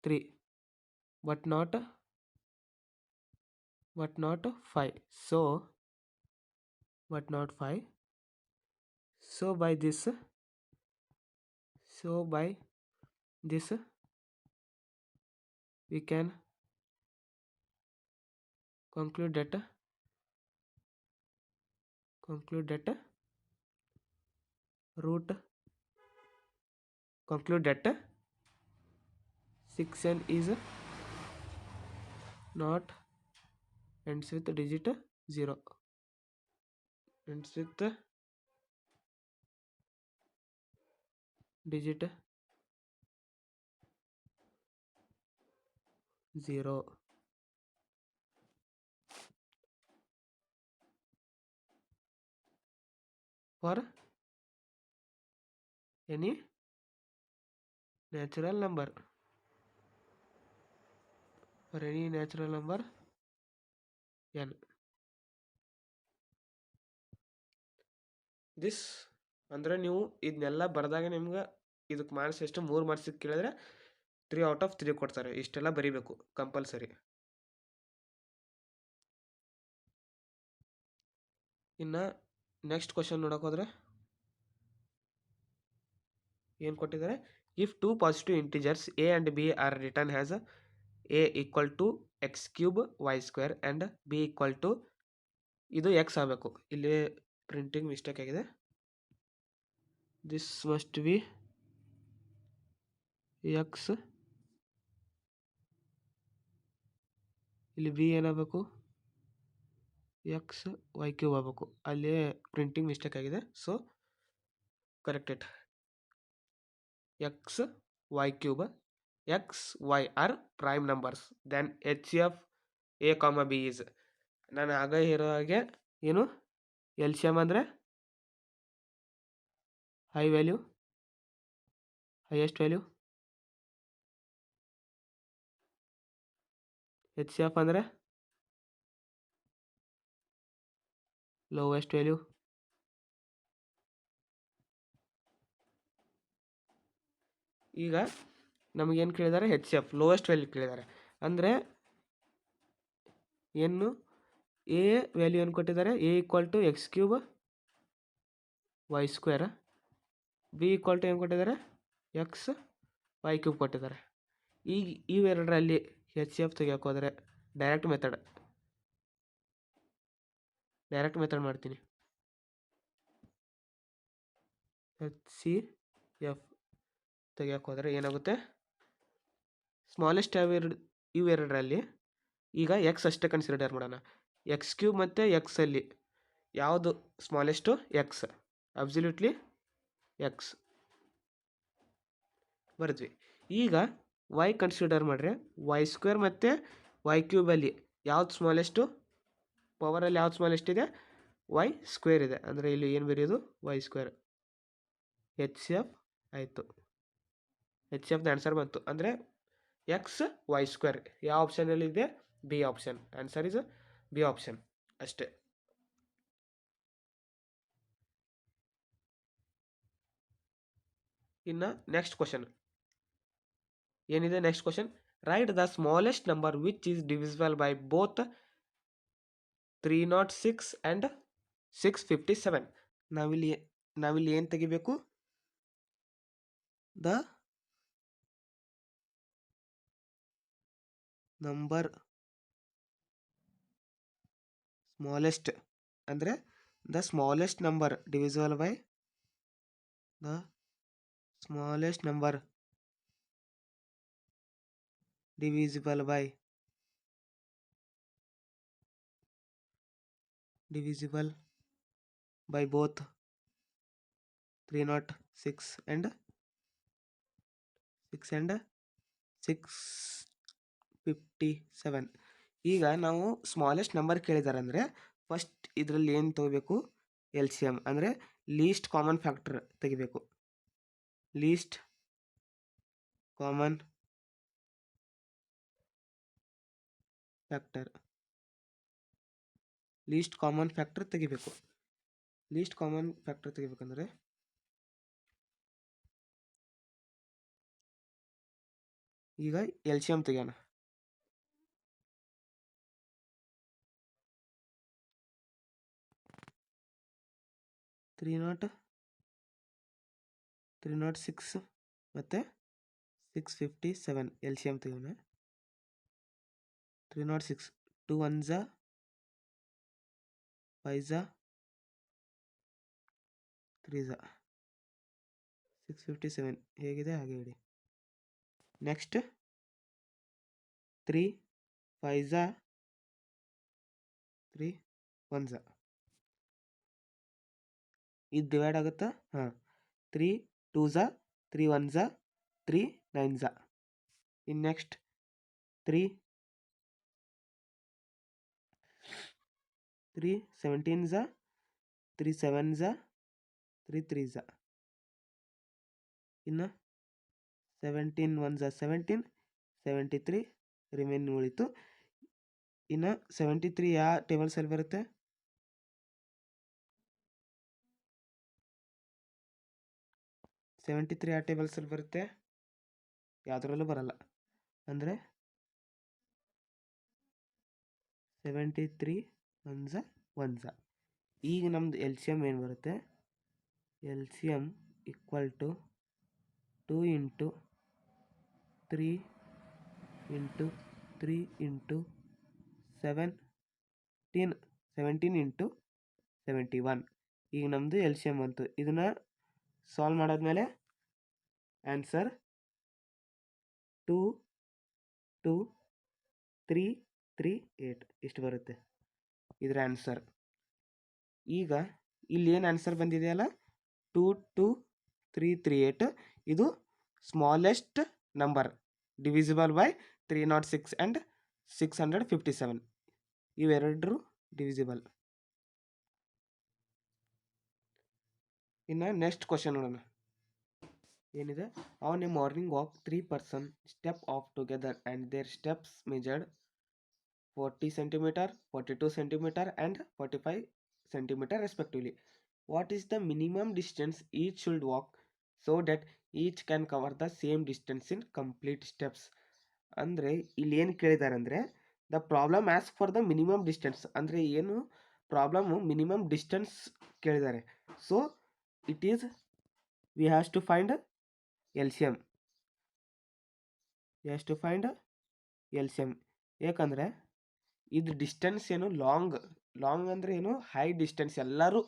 3 but not 5, so but not 5. So by this we can conclude that root conclude that 6n is not ends with digit 0, ends with digit 0 for any natural number n. This ಅಂದರೆ ನೀವು ಇದನ್ನೆಲ್ಲ ಬರೆದಾಗ ನಿಮ್ಗೆ ಇದಕ್ಕೆ ಮಾರ್ಕ್ಸ್ ಎಷ್ಟು 3 ಮಾರ್ಕ್ಸಿಗೆ ಕೇಳಿದ್ರೆ 3 ಔಟ್ ಆಫ್ 3 ಕೊಡ್ತಾರೆ. ಇಷ್ಟೆಲ್ಲ ಬರೀಬೇಕು ಕಂಪಲ್ಸರಿ. ಇನ್ನು ನೆಕ್ಸ್ಟ್ ಕ್ವಶನ್ ನೋಡೋಕೆ ಹೋದರೆ ಏನು ಕೊಟ್ಟಿದ್ದಾರೆ, if 2 positive integers a and b are written as a equal to x cube y square and b equal to ಇದು ಎಕ್ಸ್ ಆಗಬೇಕು. ಇಲ್ಲಿ ಪ್ರಿಂಟಿಂಗ್ ಮಿಸ್ಟೇಕ್ ಆಗಿದೆ. ದಿಸ್ ಮಸ್ಟ್ ಬಿ ಎಕ್ಸ್, ಇಲ್ಲಿ ಬಿ ಏನಾಗಬೇಕು ಎಕ್ಸ್ ವೈ ಕ್ಯೂಬ್ ಆಗಬೇಕು. ಅಲ್ಲಿ ಪ್ರಿಂಟಿಂಗ್ ಮಿಸ್ಟೇಕ್ ಆಗಿದೆ, so correct it. X y cube, x y are prime numbers, then H C F a comma b is, ನಾನು ಆಗ ಇರೋ ಹಾಗೆ ಏನು ಎಲ್ ಸಿ ಎಮ್ ಅಂದರೆ high value highest value, H C F ಅಂದರೆ ಲೋವೆಸ್ಟ್ ವ್ಯಾಲ್ಯೂ. ಈಗ ನಮಗೇನು ಕೇಳಿದ್ದಾರೆ, H C F lowest value ಕೇಳಿದ್ದಾರೆ. ಅಂದರೆ ಏನು ಎ ವ್ಯಾಲ್ಯೂ ಏನು ಕೊಟ್ಟಿದ್ದಾರೆ, a equal to x cube y square, b equal to ಏನು ಕೊಟ್ಟಿದ್ದಾರೆ ಎಕ್ಸ್ ವೈ ಕ್ಯೂಬ್ ಕೊಟ್ಟಿದ್ದಾರೆ. ಈಗ ಇವೆರಡರಲ್ಲಿ ಎಚ್ ಸಿ ಎಫ್ ತೆಗಿಯೋಕೆ ಹೋದರೆ ಡೈರೆಕ್ಟ್ ಮೆಥಡ್ ಮಾಡ್ತೀನಿ. ಎಚ್ ಸಿ ಎಫ್ ತೆಗಿಯೋಕೆ ಹೋದರೆ ಏನಾಗುತ್ತೆ, ಸ್ಮಾಲೆಸ್ಟ್ ಇವೆರಡರಲ್ಲಿ ಈಗ ಎಕ್ಸ್ ಅಷ್ಟೇ ಕನ್ಸಿಡರ್ ಮಾಡೋಣ. ಎಕ್ಸ್ ಕ್ಯೂಬ್ ಮತ್ತು ಎಕ್ಸಲ್ಲಿ ಯಾವುದು ಸ್ಮಾಲೆಸ್ಟು? ಎಕ್ಸ್. ಅಬ್ಸಲ್ಯೂಟ್ಲಿ ಎಕ್ಸ್ ಬರೆದ್ವಿ. ಈಗ ವೈ ಕನ್ಸಿಡರ್ ಮಾಡಿದ್ರೆ ವೈ ಸ್ಕ್ವೇರ್ ಮತ್ತು ವೈ ಕ್ಯೂಬಲ್ಲಿ ಯಾವ್ದು ಸ್ಮಾಲೆಸ್ಟು? ಪವರಲ್ಲಿ ಯಾವ್ದು ಸ್ಮಾಲೆಸ್ಟ್ ಇದೆ? ವೈ ಸ್ಕ್ವೇರ್ ಇದೆ. ಅಂದರೆ ಇಲ್ಲಿ ಏನು ಬರೆಯೋದು? Y square. H C F ಆಯಿತು. ಎಚ್ ಸಿ ಎಫ್ದು ಆನ್ಸರ್ ಬಂತು. ಅಂದರೆ ಎಕ್ಸ್ ವೈ ಸ್ಕ್ವೇರ್ ಯಾವ ಆಪ್ಷನಲ್ಲಿ ಇದೆ? B option. Answer is B option ಅಷ್ಟೇ. ಇನ್ನು ನೆಕ್ಸ್ಟ್ ಕ್ವಶನ್ ಏನಿದೆ? Next question, write the smallest number which is divisible by both 306 and 657. ನಾವಿಲ್ಲಿ ಏನು ತೆಗಿಬೇಕು? ದ ನಂಬರ್ ಸ್ಮಾಲೆಸ್ಟ್, ಅಂದರೆ the smallest number divisible by the smallest number divisible by both 306 and 657. ಈಗ ನಾವು ಸ್ಮಾಲೆಸ್ಟ್ ನಂಬರ್ ಕೇಳಿದ್ದಾರೆ ಅಂದರೆ ಫಸ್ಟ್ ಇದರಲ್ಲಿ ಏನು ತಗೋಬೇಕು? ಎಲ್ ಸಿ ಎಮ್, ಅಂದರೆ ಲೀಸ್ಟ್ ಕಾಮನ್ ಫ್ಯಾಕ್ಟರ್ ತೆಗಿಬೇಕು. ಲೀಸ್ಟ್ ಕಾಮನ್ ಫ್ಯಾಕ್ಟರ್ ತೆಗಿಬೇಕು. ಲೀಸ್ಟ್ ಕಾಮನ್ ಫ್ಯಾಕ್ಟರ್ ತೆಗಿಬೇಕಂದ್ರೆ ಈಗ ಎಲ್ ಸಿ ಎಮ್ ತೆಗಿಯೋಣ. ತ್ರೀ ನಾಟ್ ಸಿಕ್ಸ್ ಮತ್ತು 657 ಎಲ್ ಸಿ ಎಮ್ ತೆಗೋಣ. 306 2 1 5 3 657 ಹೇಗಿದೆ ಹಾಗೆ ಇಡಿ. ನೆಕ್ಸ್ಟ್ 3 5 3 1 ಇದು ಡಿವೈಡ್ ಆಗುತ್ತಾ? ಹಾಂ. 3 2 3 1 3 9 ಇನ್ನು ನೆಕ್ಸ್ಟ್ 3 17 3 7 3 3 ಇನ್ನು 17 1 17 73 ರಿಮೈನ್ ಉಳಿತು. ಇನ್ನು 73 ಯಾವ ಟೇಬಲ್ಸಲ್ಲಿ ಬರುತ್ತೆ? 73 ಯಾವ ಟೇಬಲ್ಸಲ್ಲಿ ಬರುತ್ತೆ? ಯಾವುದರಲ್ಲೂ ಬರಲ್ಲ. ಅಂದರೆ 73 1 1. ಈಗ ನಮ್ಮದು ಎಲ್ ಸಿ ಎಮ್ ಏನು ಬರುತ್ತೆ? L C M equal to 2 into 3 into 3 into 17 into 71. ಈಗ ನಮ್ಮದು ಎಲ್ ಸಿ ಎಮ್ ಬಂತು. ಇದನ್ನು ಸಾಲ್ವ್ ಮಾಡಾದ್ಮೇಲೆ ಆನ್ಸರ್ 2 2 3 3 8 ಇಷ್ಟು ಬರುತ್ತೆ ಇದರ ಆನ್ಸರ್. ಈಗ ಇಲ್ಲಿ ಏನು ಆನ್ಸರ್ ಬಂದಿದೆಯಲ್ಲ 2 2 3 3 8 ಇದು smallest number divisible by 306 and 657. ಇವೆರಡರು ಡಿವಿಸಿಬಲ್. ಇನ್ನು ನೆಕ್ಸ್ಟ್ ಕ್ವಶನ್ ನೋಡೋಣ ಏನಿದೆ. On a morning walk 3 person step off together and their steps measured 40 cm, 42 cm and 45 cm respectively. What is the minimum distance each should walk so that each can cover the same distance in complete steps? ಅಂದರೆ ಇಲ್ಲಿ ಏನು ಕೇಳಿದ್ದಾರೆ ಅಂದರೆ the problem ask for the minimum distance. ಅಂದರೆ ಏನು ಪ್ರಾಬ್ಲಮ್ಮು ಮಿನಿಮಮ್ ಡಿಸ್ಟೆನ್ಸ್ ಕೇಳಿದ್ದಾರೆ. So it is we has to find L C M. ಎಷ್ಟು ಫೈಂಡ್ ಎಲ್ ಸಿ ಎಮ್. ಯಾಕಂದರೆ ಇದು ಡಿಸ್ಟೆನ್ಸ್ ಏನು ಲಾಂಗ್ ಅಂದರೆ ಏನು ಹೈ ಡಿಸ್ಟೆನ್ಸ್. ಎಲ್ಲರೂ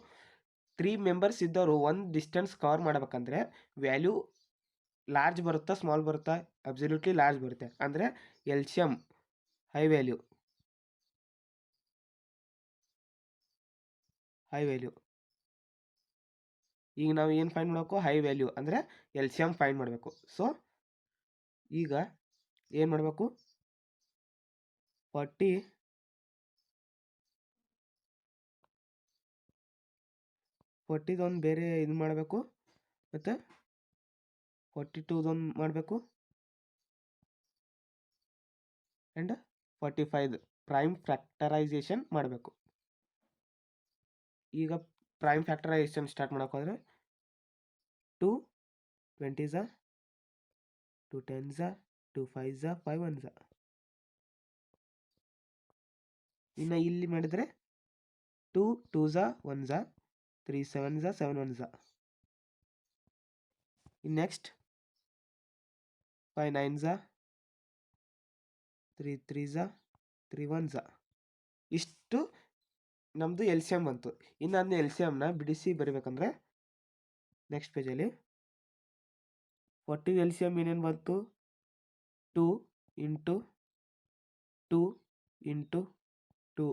3 ಮೆಂಬರ್ಸ್ ಇದ್ದವರು ಒಂದು ಡಿಸ್ಟೆನ್ಸ್ ಕವರ್ ಮಾಡ್ಬೇಕಂದ್ರೆ ವ್ಯಾಲ್ಯೂ ಲಾರ್ಜ್ ಬರುತ್ತಾ ಸ್ಮಾಲ್ ಬರುತ್ತಾ? ಅಬ್ಸಲ್ಯೂಟ್ಲಿ ಲಾರ್ಜ್ ಬರುತ್ತೆ. ಅಂದರೆ L C M high value. ಈಗ ನಾವು ಏನು ಫೈಂಡ್ ಮಾಡಬೇಕು? ಹೈ ವ್ಯಾಲ್ಯೂ ಅಂದರೆ ಎಲ್ ಸಿ ಎಮ್ ಫೈಂಡ್ ಮಾಡಬೇಕು. ಸೊ ಈಗ ಏನು ಮಾಡಬೇಕು? 40 ಬೇರೆ ಇದು ಮಾಡಬೇಕು, ಮತ್ತು 42 ಮಾಡಬೇಕು, ಆ್ಯಂಡ್ 45 ಪ್ರೈಮ್ ಫ್ಯಾಕ್ಟರೈಸೇಷನ್ ಮಾಡಬೇಕು. ಈಗ prime factorisation start ಮಾಡೋಕ್ಕೋದ್ರೆ 2 20s 2 10s 2 5s 5 1s. ಇನ್ನು ಇಲ್ಲಿ ಮಾಡಿದರೆ 2 2s 1s 3 7s 7 1s. Next 5 9s 3 3s 3 1s. ಇಷ್ಟು ನಮ್ಮದು ಎಲ್ ಸಿ ಎಮ್ ಬಂತು. ಇನ್ನು ಅದನ್ನ ಎಲ್ ಸಿ ಎಮ್ನ ಬಿಡಿಸಿ ಬರೀಬೇಕಂದ್ರೆ ನೆಕ್ಸ್ಟ್ ಪೇಜಲ್ಲಿ 40 ಎಲ್ ಸಿ ಎಮ್ ಏನೇನು ಬಂತು? 2 ಇಂಟು 2 ಇಂಟು 2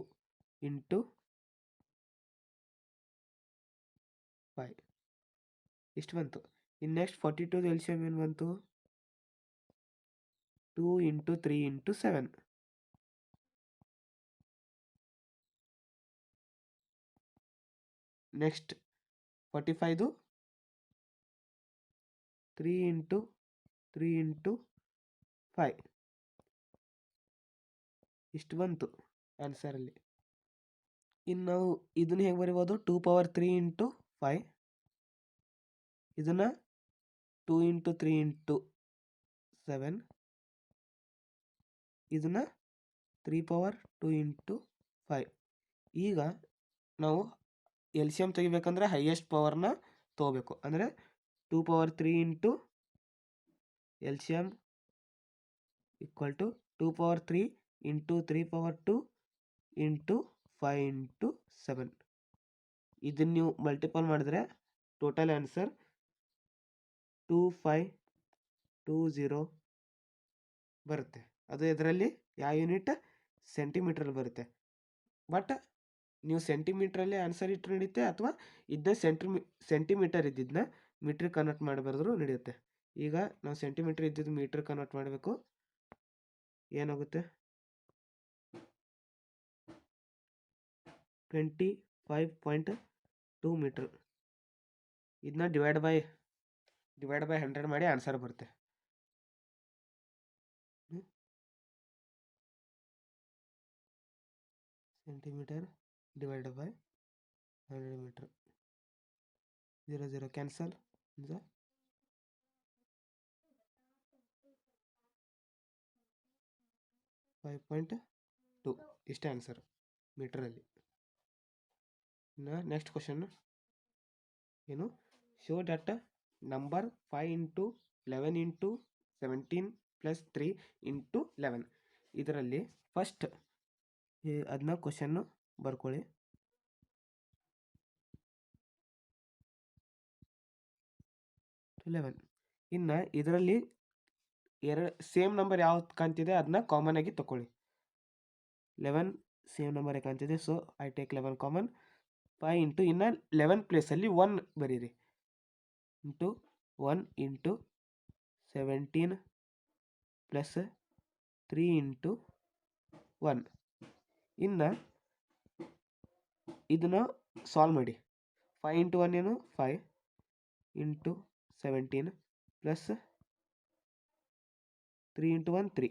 ಇಂಟು 5 ಇಷ್ಟು ಬಂತು. ಇನ್ನು ನೆಕ್ಸ್ಟ್ 42 ಎಲ್ ಸಿ ಎಮ್ ಏನು ಬಂತು? 2 into 3 into 7. Next 45 3 into 3 into 5 ಇಷ್ಟು ಬಂತು ಆನ್ಸರಲ್ಲಿ. ಇನ್ನು ನಾವು ಇದನ್ನು ಹೇಗೆ ಬರಿಬೋದು? 2 ಪವರ್ 3 ಇಂಟು 5. ಇದನ್ನು 2 ಇಂಟು 3 ಇಂಟು 7. ಇದನ್ನು 3 ಪವರ್ 2 ಇಂಟು 5. ಈಗ ನಾವು ಎಲ್ ಸಿ ಎಮ್ ತೆಗಿಬೇಕಂದ್ರೆ ಹೈಯೆಸ್ಟ್ ಪವರ್ನ ತೊಗೋಬೇಕು. ಅಂದರೆ 2 power 3 into L C M equal to 2 power 3 into 3 power 2 into 5 into 7. ಇದನ್ನು ನೀವು ಮಲ್ಟಿಪಲ್ ಮಾಡಿದ್ರೆ ಟೋಟಲ್ ಆನ್ಸರ್ 2520 ಬರುತ್ತೆ. ಅದು ಇದರಲ್ಲಿ ಯಾವ ಯೂನಿಟ್? ಸೆಂಟಿಮೀಟ್ರಲ್ಲಿ ಬರುತ್ತೆ. ಬಟ್ ನೀವು ಸೆಂಟಿಮೀಟ್ರಲ್ಲೇ ಆನ್ಸರ್ ಇಟ್ಟು ನಡೆಯುತ್ತೆ, ಅಥವಾ ಇದನ್ನ ಸೆಂಟಿಮೀಟರ್ ಇದ್ದಿದ್ದನ್ನ ಮೀಟ್ರಿಗೆ ಕನ್ವರ್ಟ್ ಮಾಡಿ ಬರೆದ್ರು ನಡೆಯುತ್ತೆ. ಈಗ ನಾವು ಸೆಂಟಿಮೀಟ್ರ್ ಇದ್ದಿದ್ದು ಮೀಟ್ರಿಗೆ ಕನ್ವರ್ಟ್ ಮಾಡಬೇಕು. ಏನಾಗುತ್ತೆ? 25.2 ಮೀಟ್ರ್. ಇದನ್ನ ಡಿವೈಡ್ ಬೈ 100 ಮಾಡಿ ಆನ್ಸರ್ ಬರುತ್ತೆ. Centimetre divide by 100 metre. 0 0 cancel. 5.2 ಇಷ್ಟೇ ಆನ್ಸರ್ ಮೀಟ್ರಲ್ಲಿ. ಇನ್ನು ನೆಕ್ಸ್ಟ್ ಕ್ವಶನ್ ಏನು? Show that number 5 into 11 into 17 plus 3 into 11. ಇದರಲ್ಲಿ ಫಸ್ಟ್ ಅದನ್ನ ಕ್ವಶನ್ನು ಬರ್ಕೊಳ್ಳಿ. 11. ಇನ್ನು ಇದರಲ್ಲಿ ಸೇಮ್ ನಂಬರ್ ಯಾವ್ದು ಕಾಣ್ತಿದೆ ಅದನ್ನ ಕಾಮನ್ ಆಗಿ ತಗೊಳ್ಳಿ. 11 ಸೇಮ್ ನಂಬರ್ ಕಾಣ್ತಿದೆ, so I take 11 common. 5 into ಇನ್ನು 11 ಪ್ಲೇಸಲ್ಲಿ 1 ಬರೀರಿ. Into 1 into 17 plus 3 into 1. ಇನ್ನು ಇದನ್ನು ಸಾಲ್ವ್ ಮಾಡಿ. 5 ಇಂಟು 1 ಏನು? 5 into 17 plus 3 into 1 3.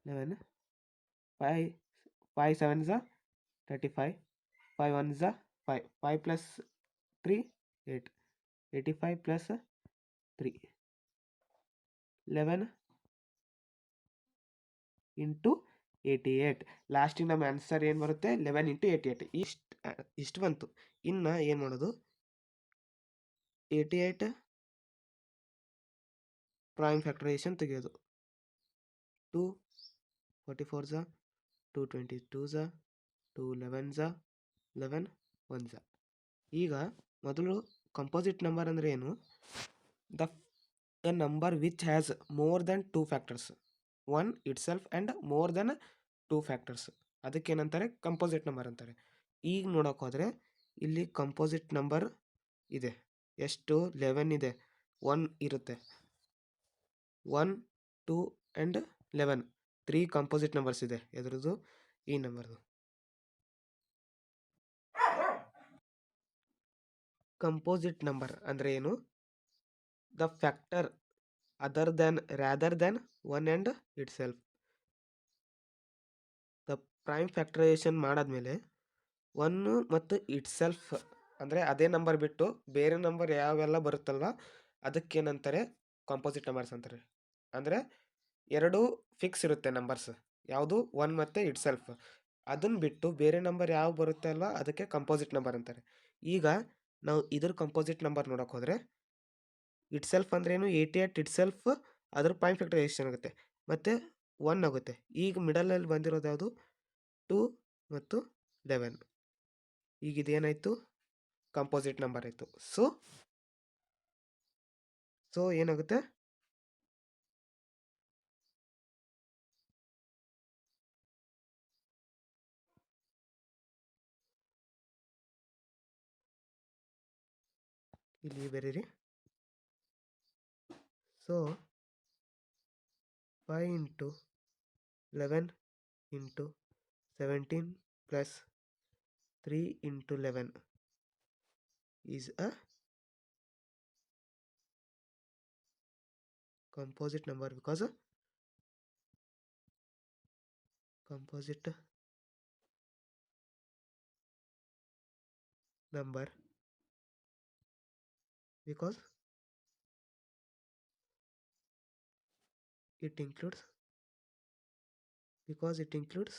11 5 7s 35. 5 1s 5. 5 plus 3 8. 85 plus 3 11 into 88. ಲಾಸ್ಟಿಗೆ ನಮ್ಮ ಆನ್ಸರ್ ಏನು ಬರುತ್ತೆ? 11 ಇಂಟು 88. ಇಷ್ಟು ಬಂತು. ಇನ್ನು ಏನು ಮಾಡೋದು? 88 ಪ್ರೈಮ್ ಫ್ಯಾಕ್ಟರೈಸೇಷನ್ ತೆಗೆಯೋದು. 2 44 ಝ 2 22 ಝ 2 11 ಝ 11 1 ಝ. ಈಗ ಮೊದಲು ಕಂಪೋಸಿಟ್ ನಂಬರ್ ಅಂದರೆ ಏನು? The a number which has more than 2 factors, one itself and more than 2 factors, ಅದಕ್ಕೇನಂತಾರೆ ಕಂಪೋಸಿಟ್ ನಂಬರ್ ಅಂತಾರೆ. ಈಗ ನೋಡೋಕೆ ಹೋದರೆ ಇಲ್ಲಿ ಕಂಪೋಸಿಟ್ ನಂಬರ್ ಇದೆ, ಎಷ್ಟು? 11 ಇದೆ, 1 ಇರುತ್ತೆ, 1 2 ಆ್ಯಂಡ್ 11 3 ಕಂಪೋಸಿಟ್ ನಂಬರ್ಸ್ ಇದೆ. ಎದ್ರದ್ದು? ಈ ನಂಬರ್ದು. ಕಂಪೋಸಿಟ್ ನಂಬರ್ ಅಂದರೆ ಏನು? The factor rather than 1 and itself. The prime factorisation ಮಾಡಾದ್ಮೇಲೆ 1 ಮತ್ತು ಇಟ್ಸೆಲ್ಫ್ ಅಂದರೆ ಅದೇ ನಂಬರ್ ಬಿಟ್ಟು ಬೇರೆ ನಂಬರ್ ಯಾವೆಲ್ಲ ಬರುತ್ತಲ್ವ ಅದಕ್ಕೇನಂತಾರೆ ಕಾಂಪೋಸಿಟ್ ನಂಬರ್ಸ್ ಅಂತಾರೆ. ಅಂದರೆ ಎರಡು ಫಿಕ್ಸ್ ಇರುತ್ತೆ ನಂಬರ್ಸ್, ಯಾವುದು? 1 ಮತ್ತು ಇಟ್ಸೆಲ್ಫ್. ಅದನ್ನು ಬಿಟ್ಟು ಬೇರೆ ನಂಬರ್ ಯಾವ ಬರುತ್ತೆ ಅಲ್ವಾ ಅದಕ್ಕೆ ಕಂಪೋಸಿಟ್ ನಂಬರ್ ಅಂತಾರೆ. ಈಗ ನಾವು ಇದ್ರ ಕಂಪೋಸಿಟ್ ನಂಬರ್ ನೋಡೋಕೆ ಹೋದರೆ ಇಟ್ಸೆಲ್ಫ್ ಅಂದ್ರೇನು? 88 ಇಟ್ಸೆಲ್ಫ್ ಅದ್ರ ಪ್ರೈಮ್ ಫ್ಯಾಕ್ಟರೈಸೇಷನ್ ಆಗುತ್ತೆ ಮತ್ತು 1 ಆಗುತ್ತೆ. ಈಗ ಮಿಡಲಲ್ಲಿ ಬಂದಿರೋದು ಯಾವುದು? 2 ಮತ್ತು 11. ಈಗ ಇದೇನಾಯಿತು? ಕಂಪೋಸಿಟ್ ನಂಬರ್ ಆಯಿತು. ಸೊ ಏನಾಗುತ್ತೆ? ಇಲ್ಲಿ ಬರೀರಿ. So 5 into 11 into 17 plus 3 into 11 is a composite number because composite number because it includes because it includes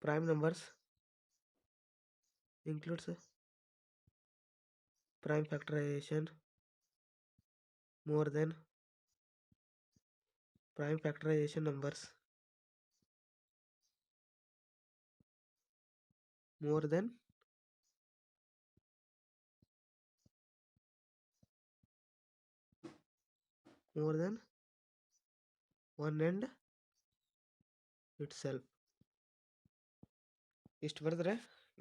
prime numbers, includes prime factorization more than prime factorization numbers more than more than 1 and itself. ಇಷ್ಟು ಬರೆದ್ರೆ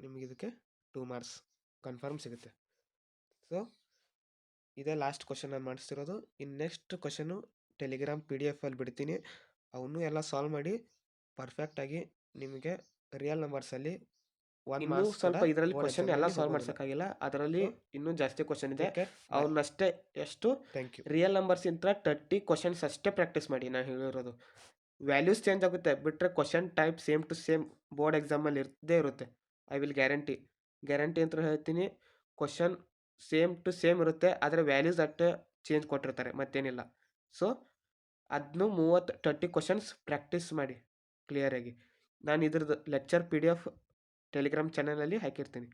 ನಿಮಗೆ ಇದಕ್ಕೆ 2 ಮಾರ್ಕ್ಸ್ ಕನ್ಫರ್ಮ್ ಸಿಗುತ್ತೆ. ಸೊ ಇದೇ ಲಾಸ್ಟ್ ಕ್ವಶನ್ ನಾನು ಮಾಡಿಸ್ತಿರೋದು. ಇನ್ನು ನೆಕ್ಸ್ಟ್ ಕ್ವಶನು ಟೆಲಿಗ್ರಾಮ್ PDF ಅಲ್ಲಿ ಬಿಡ್ತೀನಿ, ಅವನ್ನೂ ಎಲ್ಲ ಸಾಲ್ವ್ ಮಾಡಿ ಪರ್ಫೆಕ್ಟಾಗಿ ನಿಮಗೆ ರಿಯಲ್ ನಂಬರ್ಸಲ್ಲಿ 1 ಇನ್ನೂ ಮಾರ್ಕ್ಸ್ ಸ್ವಲ್ಪ ಇದರಲ್ಲಿ ಬೋರ್ಡ್ ಕ್ವಶನ್ ಎಲ್ಲ ಎಕ್ಸಾಮಲ್ಲಿ ಸಾಲ್ವ್ ಹೋಗೋದಿಲ್ಲ. ಮಾಡ್ಸೋಕ್ಕಾಗಿಲ್ಲ, ಅದರಲ್ಲಿ ಇನ್ನೂ ಜಾಸ್ತಿ ಕ್ವಶನ್ ಇದೆ. ಓಕೆ, ಅವನ್ನಷ್ಟೇ ಎಷ್ಟು ಥ್ಯಾಂಕ್ ಯು. ರಿಯಲ್ ನಂಬರ್ಸ್ ಇಂತ 30 ಕ್ವಶನ್ಸ್ ಅಷ್ಟೇ ಪ್ರಾಕ್ಟೀಸ್ ಮಾಡಿ. ನಾನು ಹೇಳಿರೋದು ವ್ಯಾಲ್ಯೂಸ್ ಚೇಂಜ್ ಆಗುತ್ತೆ ಬಿಟ್ಟರೆ question type same to same board ಎಕ್ಸಾಮಲ್ಲಿ ಇದ್ದೇ ಇರುತ್ತೆ. ಐ ವಿಲ್ ಗ್ಯಾರಂಟಿ ಅಂತ ಹೇಳ್ತೀನಿ. ಕ್ವಶನ್ ಸೇಮ್ ಟು ಸೇಮ್ ಇರುತ್ತೆ, ಆದರೆ ವ್ಯಾಲ್ಯೂಸ್ ಅಷ್ಟೇ ಚೇಂಜ್ ಕೊಟ್ಟಿರ್ತಾರೆ, ಮತ್ತೇನಿಲ್ಲ. ಸೊ ಅದನ್ನು 30 ಕ್ವಶನ್ಸ್ ಪ್ರಾಕ್ಟೀಸ್ ಮಾಡಿ ಕ್ಲಿಯರಾಗಿ. ನಾನು ಇದ್ರದ್ದು ಲೆಕ್ಚರ್ PDF ಟೆಲಿಗ್ರಾಮ್ ಚಾನಲಲ್ಲಿ ಹಾಕಿರ್ತೀನಿ.